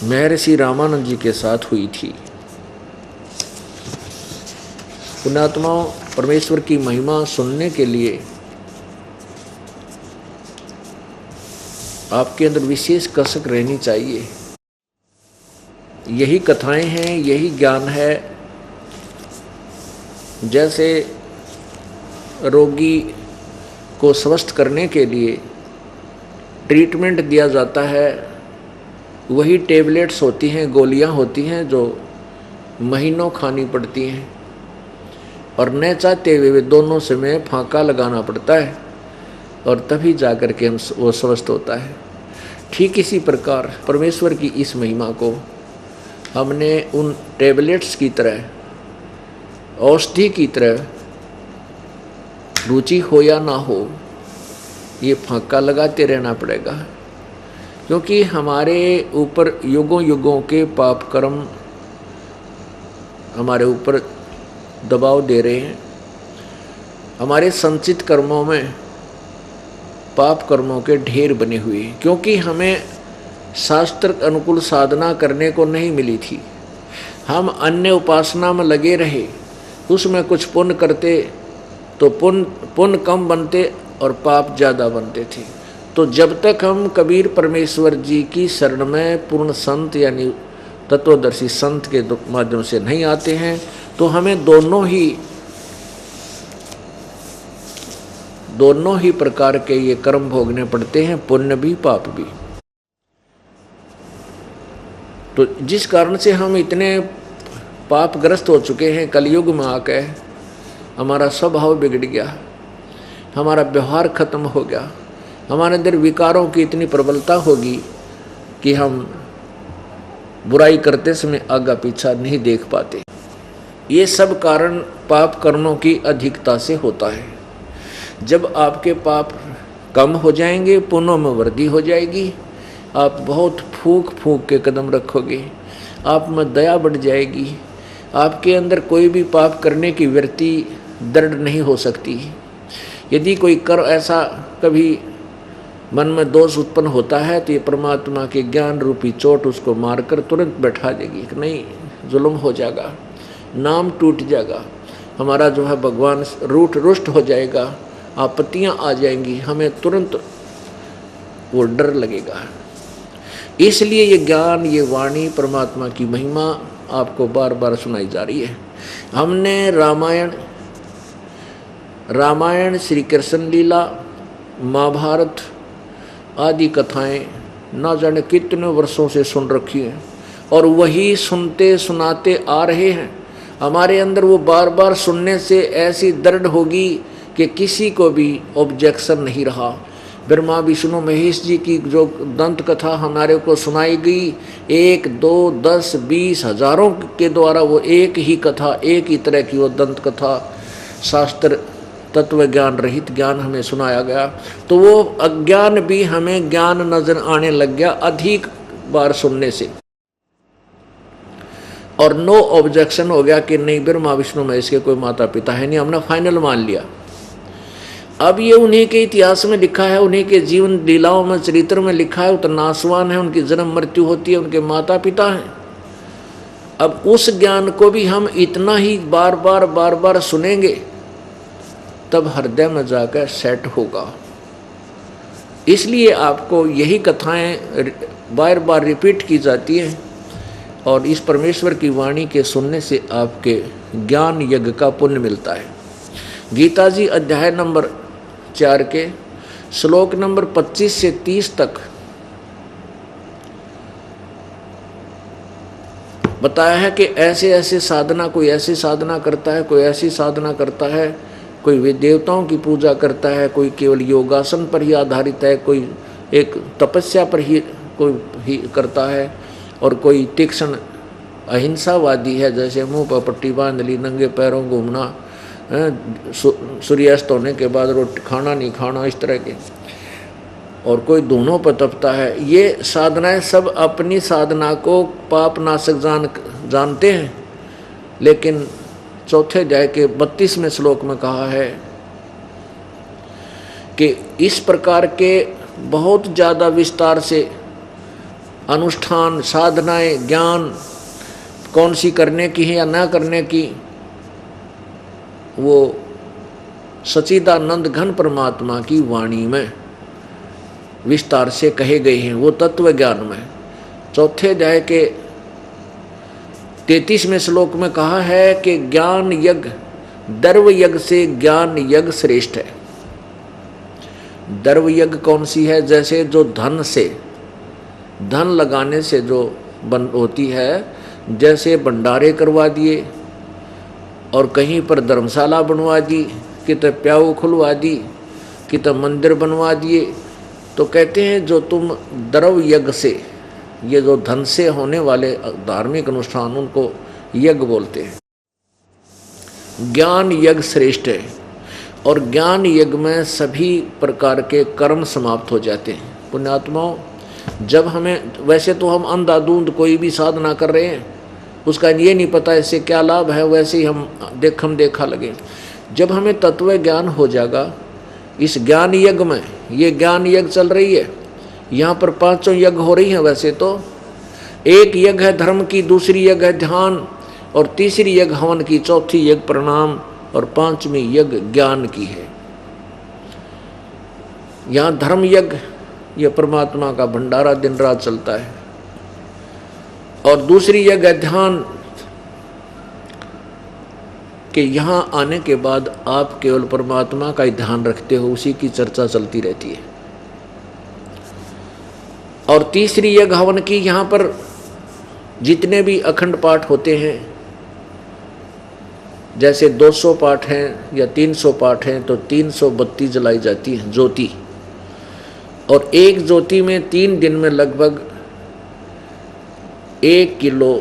महर्षि रामानंद जी के साथ हुई थी। पुण्यात्माओं, परमेश्वर की महिमा सुनने के लिए आपके अंदर विशेष कसक रहनी चाहिए। यही कथाएं हैं, यही ज्ञान है। जैसे रोगी को स्वस्थ करने के लिए ट्रीटमेंट दिया जाता है, वही टेबलेट्स होती हैं, गोलियां होती हैं जो महीनों खानी पड़ती हैं, और न चाहते हुए दोनों समय फांका लगाना पड़ता है, और तभी जाकर के हम वो स्वस्थ होता है। ठीक इसी प्रकार परमेश्वर की इस महिमा को हमने उन टेबलेट्स की तरह, औषधि की तरह, रुचि हो या ना हो, ये फांका लगाते रहना पड़ेगा, क्योंकि हमारे ऊपर युगों युगों के पाप कर्म हमारे ऊपर दबाव दे रहे हैं। हमारे संचित कर्मों में पाप कर्मों के ढेर बने हुए हैं, क्योंकि हमें शास्त्र अनुकूल साधना करने को नहीं मिली थी। हम अन्य उपासना में लगे रहे, उसमें कुछ पुण्य करते तो पुण्य कम बनते और पाप ज़्यादा बनते थे। तो जब तक हम कबीर परमेश्वर जी की शरण में पूर्ण संत यानी तत्वदर्शी संत के माध्यम से नहीं आते हैं, तो हमें दोनों ही प्रकार के ये कर्म भोगने पड़ते हैं, पुण्य भी पाप भी। तो जिस कारण से हम इतने पापग्रस्त हो चुके हैं, कलयुग में आकर हमारा स्वभाव बिगड़ गया, हमारा व्यवहार खत्म हो गया, हमारे अंदर विकारों की इतनी प्रबलता होगी कि हम बुराई करते समय आगा पीछा नहीं देख पाते। ये सब कारण पाप कर्मों की अधिकता से होता है। जब आपके पाप कम हो जाएंगे, पुण्यों में वृद्धि हो जाएगी, आप बहुत फूंक फूंक के कदम रखोगे, आप में दया बढ़ जाएगी, आपके अंदर कोई भी पाप करने की वृत्ति दृढ़ नहीं हो सकती। यदि कोई ऐसा कभी मन में दोष उत्पन्न होता है, तो ये परमात्मा के ज्ञान रूपी चोट उसको मारकर तुरंत बैठा देगी कि नहीं, जुल्म हो जाएगा, नाम टूट जाएगा, हमारा जो है भगवान रुष्ट हो जाएगा, आपत्तियां आ जाएंगी, हमें तुरंत वो डर लगेगा। इसलिए ये ज्ञान, ये वाणी, परमात्मा की महिमा आपको बार बार सुनाई जा रही है। हमने रामायण, श्री कृष्ण लीला, महाभारत आदि कथाएं ना जाने कितने वर्षों से सुन रखी हैं और वही सुनते सुनाते आ रहे हैं। हमारे अंदर वो बार बार सुनने से ऐसी दर्द होगी कि किसी को भी ऑब्जेक्शन नहीं रहा। ब्रह्मा विष्णु महेश जी की जो दंत कथा हमारे को सुनाई गई, 1, 2, 10, 20 हजारों के द्वारा वो एक ही कथा, एक ही तरह की वो दंत कथा, शास्त्र तत्व ज्ञान रहित ज्ञान हमें सुनाया गया। तो वो अज्ञान भी हमें ज्ञान नजर आने लग गया अधिक बार सुनने से, और नो ऑब्जेक्शन हो गया कि नहीं, ब्रह्मा विष्णु महेश के कोई माता पिता है नहीं, हमने फाइनल मान लिया। अब ये उन्हीं के इतिहास में लिखा है, उन्हीं के जीवन लीलाओं में, चरित्र में लिखा है, तो नासवान है, उनकी जन्म मृत्यु होती है, उनके माता पिता हैं। अब उस ज्ञान को भी हम इतना ही बार बार सुनेंगे तब हृदय में जाकर सेट होगा। इसलिए आपको यही कथाएं बार बार रिपीट की जाती हैं और इस परमेश्वर की वाणी के सुनने से आपके ज्ञान यज्ञ का पुण्य मिलता है। गीता जी अध्याय नंबर 4 के श्लोक नंबर 25 से 30 तक बताया है कि ऐसे ऐसे साधना, कोई ऐसी साधना करता है, कोई ऐसी साधना करता है, कोई वे देवताओं की पूजा करता है, कोई केवल योगासन पर ही आधारित है, कोई एक तपस्या पर ही कोई ही करता है, और कोई तीक्ष्ण अहिंसावादी है, जैसे मुंह पर पट्टी बांध ली, नंगे पैरों घूमना, सूर्यास्त होने के बाद रोटी खाना नहीं खाना, इस तरह के, और कोई दोनों पर तपता है। ये साधनाएं सब अपनी साधना को पाप नाशक जानते हैं, लेकिन चौथे अध्याय के 32वें श्लोक में कहा है कि इस प्रकार के बहुत ज़्यादा विस्तार से अनुष्ठान, साधनाएं, ज्ञान कौन सी करने की है या ना करने की, वो सच्चिदानंद घन परमात्मा की वाणी में विस्तार से कहे गए हैं, वो तत्व ज्ञान में। चौथे अध्याय के 33वें श्लोक में कहा है कि ज्ञान यज्ञ, दर्व यज्ञ से ज्ञान यज्ञ श्रेष्ठ है। दर्व यज्ञ कौन सी है? जैसे जो धन लगाने से जो बन होती है, जैसे भंडारे करवा दिए और कहीं पर धर्मशाला बनवा दी, कितने प्याऊ खुलवा दी, कितने मंदिर बनवा दिए, तो कहते हैं जो तुम द्रव यज्ञ से, ये जो धन से होने वाले धार्मिक अनुष्ठान, उनको यज्ञ बोलते हैं। ज्ञान यज्ञ श्रेष्ठ है, और ज्ञान यज्ञ में सभी प्रकार के कर्म समाप्त हो जाते हैं। पुण्यात्माओं, जब हमें, वैसे तो हम अंधाधुंध कोई भी साधना कर रहे हैं, उसका ये नहीं पता इससे क्या लाभ है, वैसे ही हम देखा लगे। जब हमें तत्व ज्ञान हो जाएगा, इस ज्ञान यज्ञ में, ये ज्ञान यज्ञ चल रही है, यहाँ पर 5 यज्ञ हो रही हैं। वैसे तो एक यज्ञ है धर्म की, दूसरी यज्ञ है ध्यान, और तीसरी यज्ञ हवन की, चौथी यज्ञ प्रणाम, और 5वीं यज्ञ ज्ञान की है। यहाँ धर्म यज्ञ, ये परमात्मा का भंडारा दिन रात चलता है, और दूसरी यज्ञ है ध्यान, कि यहाँ आने के बाद आप केवल परमात्मा का ही ध्यान रखते हो, उसी की चर्चा चलती रहती है। और तीसरी यज्ञ हवन की, यहाँ पर जितने भी अखंड पाठ होते हैं, जैसे 200 पाठ हैं या 300 पाठ हैं, तो 332 जलाई जाती है ज्योति, और एक ज्योति में 3 दिन में लगभग 1 किलो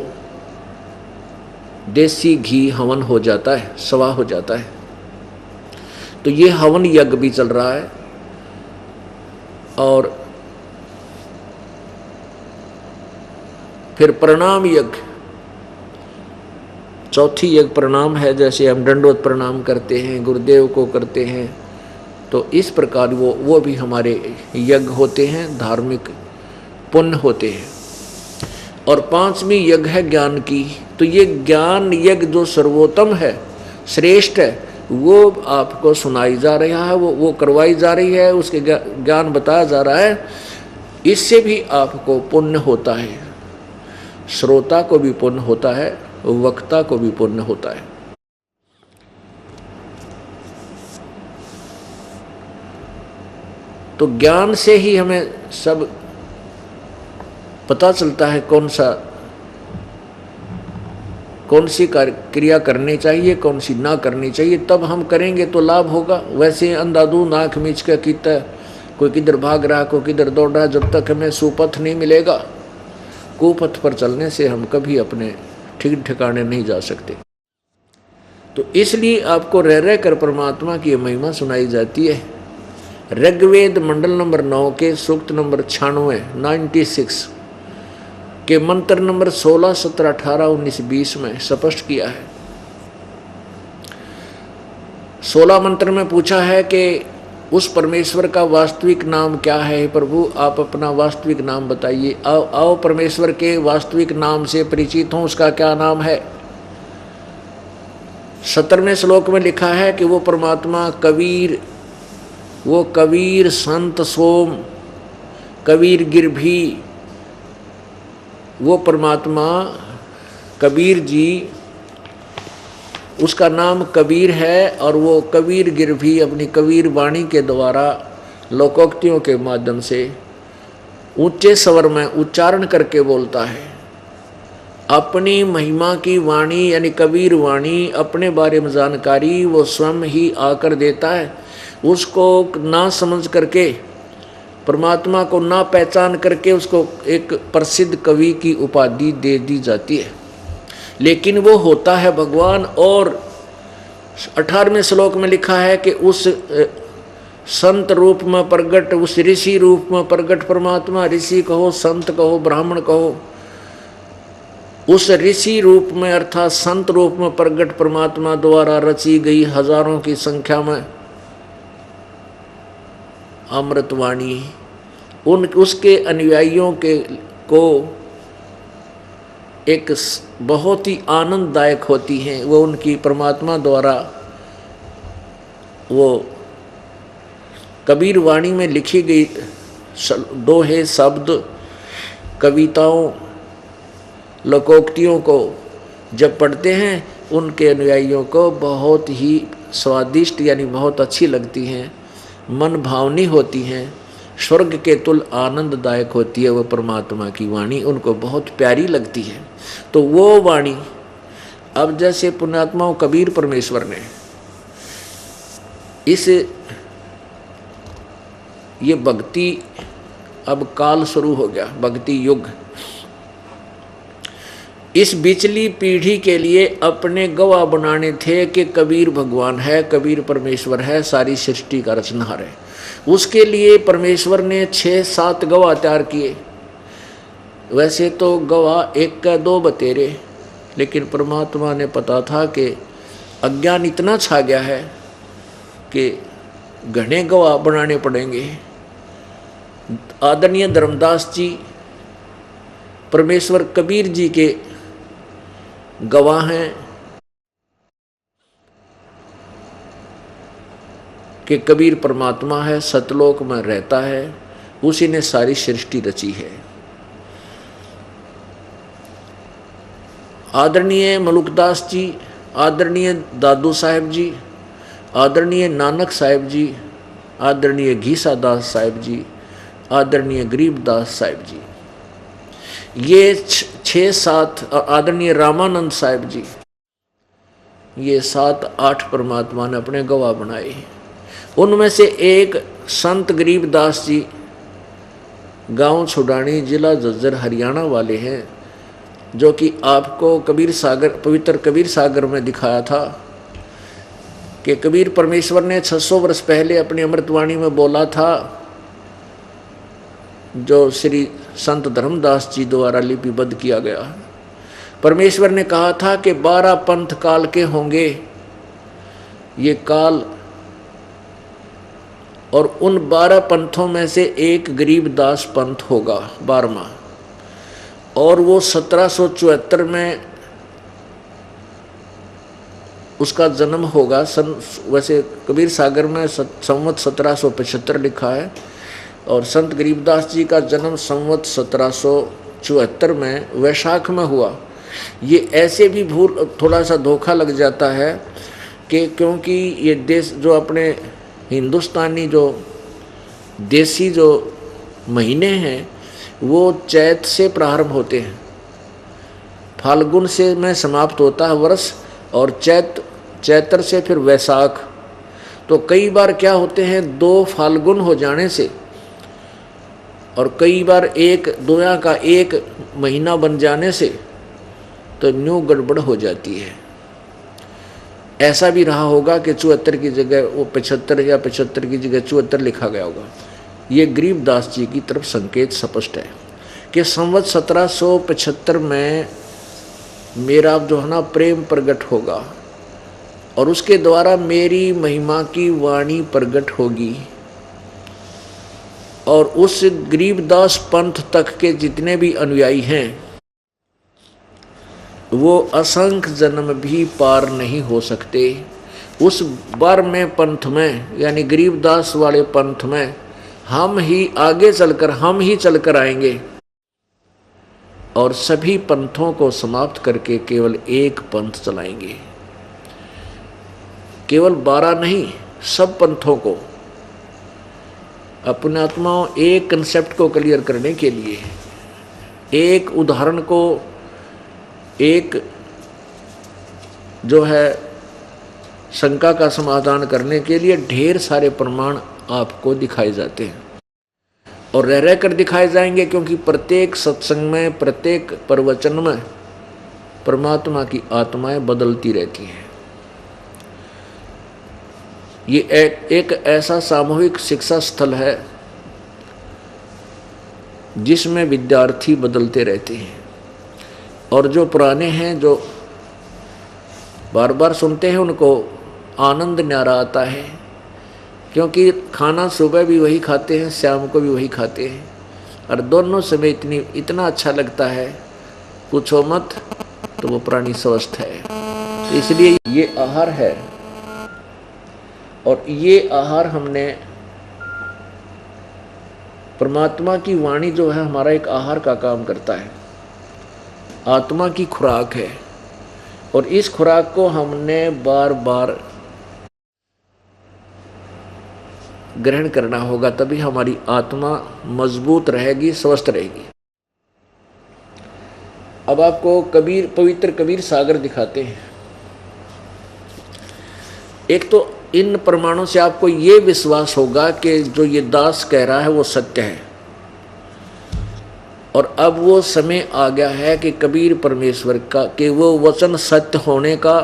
देसी घी हवन हो जाता है, सवा हो जाता है। तो ये हवन यज्ञ भी चल रहा है। और फिर प्रणाम यज्ञ, चौथी यज्ञ प्रणाम है, जैसे हम दंडवत प्रणाम करते हैं, गुरुदेव को करते हैं, तो इस प्रकार वो भी हमारे यज्ञ होते हैं, धार्मिक पुण्य होते हैं। और 5वीं यज्ञ है ज्ञान की। तो ये ज्ञान यज्ञ जो सर्वोत्तम है, श्रेष्ठ है, वो आपको सुनाई जा रहा है, वो करवाई जा रही है, उसके ज्ञान बताया जा रहा है, इससे भी आपको पुण्य होता है। श्रोता को भी पुण्य होता है, वक्ता को भी पुण्य होता है। तो ज्ञान से ही हमें सब पता चलता है कौन सी क्रिया करनी चाहिए, कौन सी ना करनी चाहिए, तब हम करेंगे तो लाभ होगा। वैसे अंधाधुंध आँख मीच के कीता कोई किधर भाग रहा, कोई किधर दौड़ रहा, जब तक हमें सुपथ नहीं मिलेगा, कुपथ पर चलने से हम कभी अपने ठीक ठिकाने नहीं जा सकते। तो इसलिए आपको रह रह कर परमात्मा की महिमा सुनाई जाती है। ऋग्वेद मंडल नंबर 9 के सूक्त नंबर 96 के मंत्र नंबर 16, 17, 18, 19, 20 में स्पष्ट किया है। 16 मंत्र में पूछा है कि उस परमेश्वर का वास्तविक नाम क्या है। प्रभु आप अपना वास्तविक नाम बताइए। आओ परमेश्वर के वास्तविक नाम से परिचित हों, उसका क्या नाम है। 17वें श्लोक में लिखा है कि वो परमात्मा कबीर संत सोम कबीर गिरभी, वो परमात्मा कबीर जी, उसका नाम कबीर है, और वो कबीर गिरभी अपनी कबीर वाणी के द्वारा लोकोक्तियों के माध्यम से ऊंचे स्वर में उच्चारण करके बोलता है। अपनी महिमा की वाणी यानी कबीर वाणी, अपने बारे में जानकारी वो स्वयं ही आकर देता है। उसको ना समझ करके, परमात्मा को ना पहचान करके उसको एक प्रसिद्ध कवि की उपाधि दे दी जाती है, लेकिन वो होता है भगवान। और 18वें श्लोक में लिखा है कि उस संत रूप में प्रगट, उस ऋषि रूप में प्रगट परमात्मा, ऋषि कहो, संत कहो, ब्राह्मण कहो, उस ऋषि रूप में अर्थात संत रूप में प्रगट परमात्मा द्वारा रची गई हजारों की संख्या में अमृतवाणी उसके अनुयायियों को एक बहुत ही आनंददायक होती हैं। वो उनकी परमात्मा द्वारा वो कबीर वाणी में लिखी गई दोहे, शब्द, कविताओं, लोकोक्तियों को जब पढ़ते हैं, उनके अनुयायियों को बहुत ही स्वादिष्ट यानी बहुत अच्छी लगती हैं, मन भावनी होती हैं, स्वर्ग के तुल आनंददायक होती है। वह परमात्मा की वाणी उनको बहुत प्यारी लगती है। तो वो वाणी अब जैसे पुण्यात्माओं कबीर परमेश्वर ने ये भक्ति, अब काल शुरू हो गया, भक्ति युग। इस बिचली पीढ़ी के लिए अपने गवाह बनाने थे कि कबीर भगवान है, कबीर परमेश्वर है, सारी सृष्टि का रचनहार है। उसके लिए परमेश्वर ने 6-7 गवाह तैयार किए। वैसे तो गवाह 1 का 2 बतेरे, लेकिन परमात्मा ने पता था कि अज्ञान इतना छा गया है कि घने गवाह बनाने पड़ेंगे। आदरणीय धर्मदास जी परमेश्वर कबीर जी के गवाह हैं कि कबीर परमात्मा है, सतलोक में रहता है, उसी ने सारी सृष्टि रची है। आदरणीय मलुकदास जी, आदरणीय दादू साहेब जी, आदरणीय नानक साहेब जी, आदरणीय घीसा दास साहेब जी, आदरणीय गरीबदास साहेब जी, ये 6-7, आदरणीय रामानंद साहेब जी, ये 7-8 परमात्मा ने अपने गवाह बनाए। उनमें से एक संत गरीबदास जी गांव छुडानी, जिला झज्जर, हरियाणा वाले हैं, जो कि आपको कबीर सागर, पवित्र कबीर सागर में दिखाया था कि कबीर परमेश्वर ने 600 वर्ष पहले अपनी अमृतवाणी में बोला था, जो श्री संत धर्मदास जी द्वारा लिपिबद्ध किया गया। परमेश्वर ने कहा था कि 12 पंथ काल के होंगे, ये काल, और उन 12 पंथों में से एक गरीबदास पंथ होगा, 12वां, और वो 1774 में उसका जन्म होगा वैसे कबीर सागर में संवत 1775 लिखा है, और संत गरीबदास जी का जन्म संवत 1774 में वैशाख में हुआ। ये ऐसे भी भूल थोड़ा सा धोखा लग जाता है कि क्योंकि ये देश जो अपने हिंदुस्तानी जो देसी जो महीने हैं वो चैत से प्रारंभ होते हैं, फाल्गुन से में समाप्त होता है वर्ष, और चैत्र से फिर वैशाख। तो कई बार क्या होते हैं 2 फाल्गुन हो जाने से और कई बार 2 का 1 महीना बन जाने से तो न्यू गड़बड़ हो जाती है। ऐसा भी रहा होगा कि 74 की जगह वो 75 या 75 की जगह 74 लिखा गया होगा। ये गरीबदास जी की तरफ संकेत स्पष्ट है कि संवत 1775 में मेरा जो है ना प्रेम प्रकट होगा और उसके द्वारा मेरी महिमा की वाणी प्रकट होगी, और उस गरीबदास पंथ तक के जितने भी अनुयायी हैं वो असंख्य जन्म भी पार नहीं हो सकते। उस बार में पंथ में यानी गरीबदास वाले पंथ में हम ही आगे चलकर हम ही चलकर आएंगे और सभी पंथों को समाप्त करके केवल एक पंथ चलाएंगे। केवल 12 नहीं, सब पंथों को अपने आत्माओं एक कंसेप्ट को क्लियर करने के लिए, एक उदाहरण को, एक जो है शंका का समाधान करने के लिए ढेर सारे प्रमाण आपको दिखाए जाते हैं और रह रह कर दिखाए जाएंगे, क्योंकि प्रत्येक सत्संग में, प्रत्येक प्रवचन में परमात्मा की आत्माएं बदलती रहती हैं। ये एक ऐसा सामूहिक शिक्षा स्थल है जिसमें विद्यार्थी बदलते रहते हैं, और जो पुराने हैं, जो बार बार सुनते हैं, उनको आनंद न्यारा आता है, क्योंकि खाना सुबह भी वही खाते हैं, शाम को भी वही खाते हैं, और दोनों समय इतना अच्छा लगता है पूछो मत। तो वो प्राणी स्वस्थ है, इसलिए ये आहार है, और ये आहार हमने परमात्मा की वाणी जो है हमारा एक आहार का काम करता है, आत्मा की खुराक है, और इस खुराक को हमने बार बार ग्रहण करना होगा, तभी हमारी आत्मा मजबूत रहेगी, स्वस्थ रहेगी। अब आपको पवित्र कबीर सागर दिखाते हैं। एक तो इन प्रमाणों से आपको ये विश्वास होगा कि जो ये दास कह रहा है वो सत्य है, और अब वो समय आ गया है कि कबीर परमेश्वर का कि वो वचन सत्य होने का,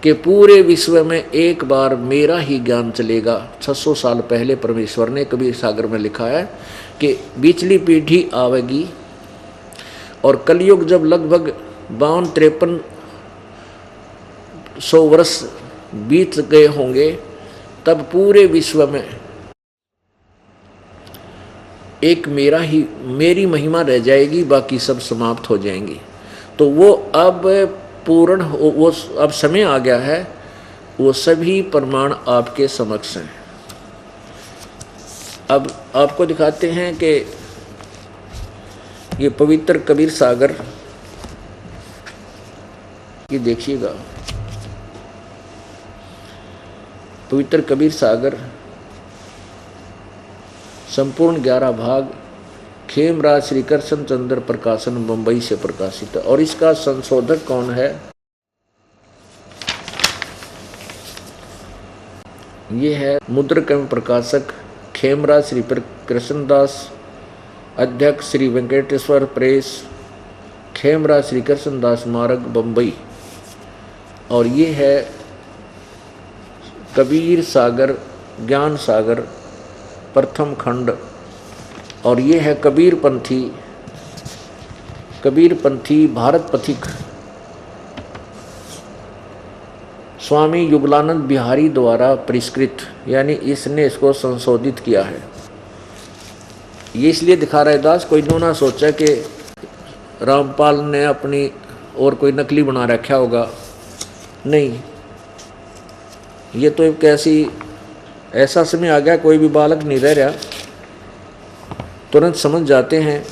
कि पूरे विश्व में एक बार मेरा ही ज्ञान चलेगा। 600 साल पहले परमेश्वर ने कबीर सागर में लिखा है कि बीचली पीढ़ी आवेगी, और कलयुग जब लगभग 52-53 100 वर्ष बीत गए होंगे, तब पूरे विश्व में एक मेरी महिमा रह जाएगी, बाकी सब समाप्त हो जाएंगी। तो वो अब पूर्ण वो अब समय आ गया है, वो सभी प्रमाण आपके समक्ष हैं। अब आपको दिखाते हैं कि ये पवित्र कबीर सागर की देखिएगा, पवित्र कबीर सागर संपूर्ण 11 भाग खेमराज श्री कृष्ण चंद्र प्रकाशन मुंबई से प्रकाशित है, और इसका संशोधक कौन है? ये है मुद्रक एवं प्रकाशक खेमराज श्री कृष्णदास, अध्यक्ष श्री वेंकटेश्वर प्रेस, खेमराज श्री कृष्णदास मार्ग बम्बई। और ये है कबीर सागर ज्ञान सागर प्रथम खंड, और ये है कबीर पंथी भारत पथिक स्वामी युगलानंद बिहारी द्वारा परिष्कृत, यानी इसने इसको संशोधित किया है। ये इसलिए दिखा रहा है दास, कोई ना सोचा कि रामपाल ने अपनी और कोई नकली बना रखा होगा, नहीं, ये तो एक ऐसी ऐसा समय आ गया, कोई भी बालक नहीं रह रहा, तुरंत समझ जाते हैं।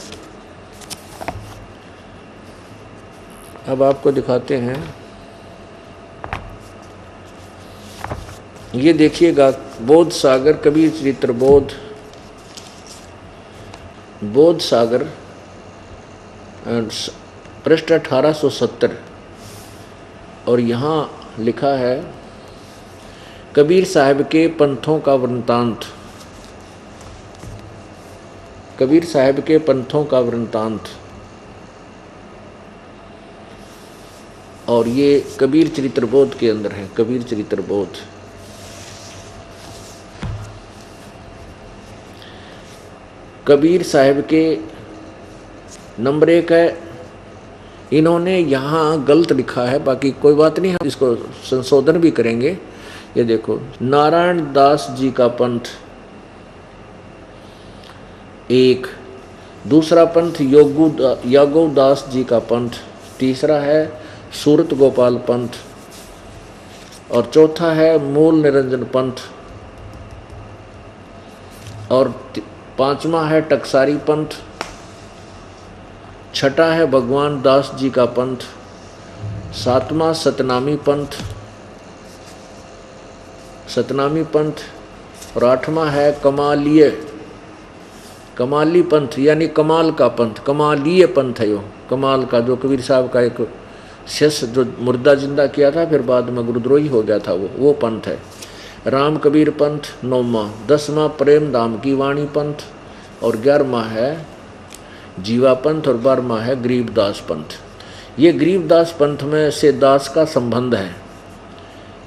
अब आपको दिखाते हैं, ये देखिएगा बोध सागर कबीर चरित्र बोध सागर पृष्ठ 1870। और यहाँ लिखा है कबीर साहब के पंथों का वृत्तांत, कबीर साहब के पंथों का वृत्तांत। और ये कबीर चरित्र बोध के अंदर है, कबीर चरित्र बोध। कबीर साहब के नंबर 1 है। इन्होंने यहाँ गलत लिखा है, बाकी कोई बात नहीं, हम इसको संशोधन भी करेंगे। ये देखो, नारायण दास जी का पंथ 1, दूसरा पंथ यागो दास जी का पंथ, तीसरा है सूरत गोपाल पंथ, और चौथा है मूल निरंजन पंथ, और 5वां है टकसारी पंथ, छठा है भगवान दास जी का पंथ, 7वां सतनामी पंथ, और 8वां है कमाली पंथ, यानी कमाल का पंथ, कमालीय पंथ है। यो कमाल का, जो कबीर साहब का एक शिष्य जो मुर्दा जिंदा किया था, फिर बाद में गुरुद्रोही हो गया था, वो पंथ है। राम कबीर पंथ 9वां, 10वां प्रेम धाम की वाणी पंथ, और 11वां है जीवा पंथ, और 12वां है गरीबदास पंथ। ये गरीबदास पंथ में से दास का संबंध है,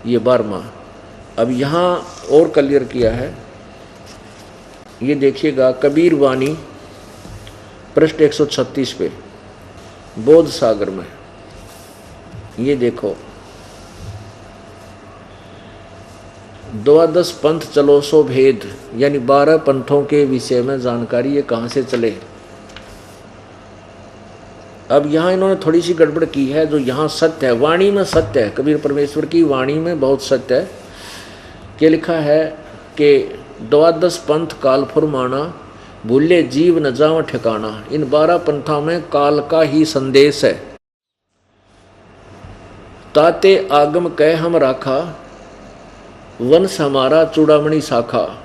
ये 12वां। अब यहाँ और क्लियर किया है, ये देखिएगा कबीर वाणी पृष्ठ 136 पे बोध सागर में, ये देखो, 12 पंथ चलो सो भेद, यानी 12 पंथों के विषय में जानकारी ये कहाँ से चले। अब यहाँ इन्होंने थोड़ी सी गड़बड़ की है, जो यहाँ सत्य है, वाणी में सत्य है, कबीर परमेश्वर की वाणी में बहुत सत्य है। क्या लिखा है कि 12 पंथ काल फुरमाना, भूले जीव न जाव ठिकाना। इन 12 पंथों में काल का ही संदेश है। ताते आगम कह हम राखा, वंश हमारा चूड़ामणि शाखा।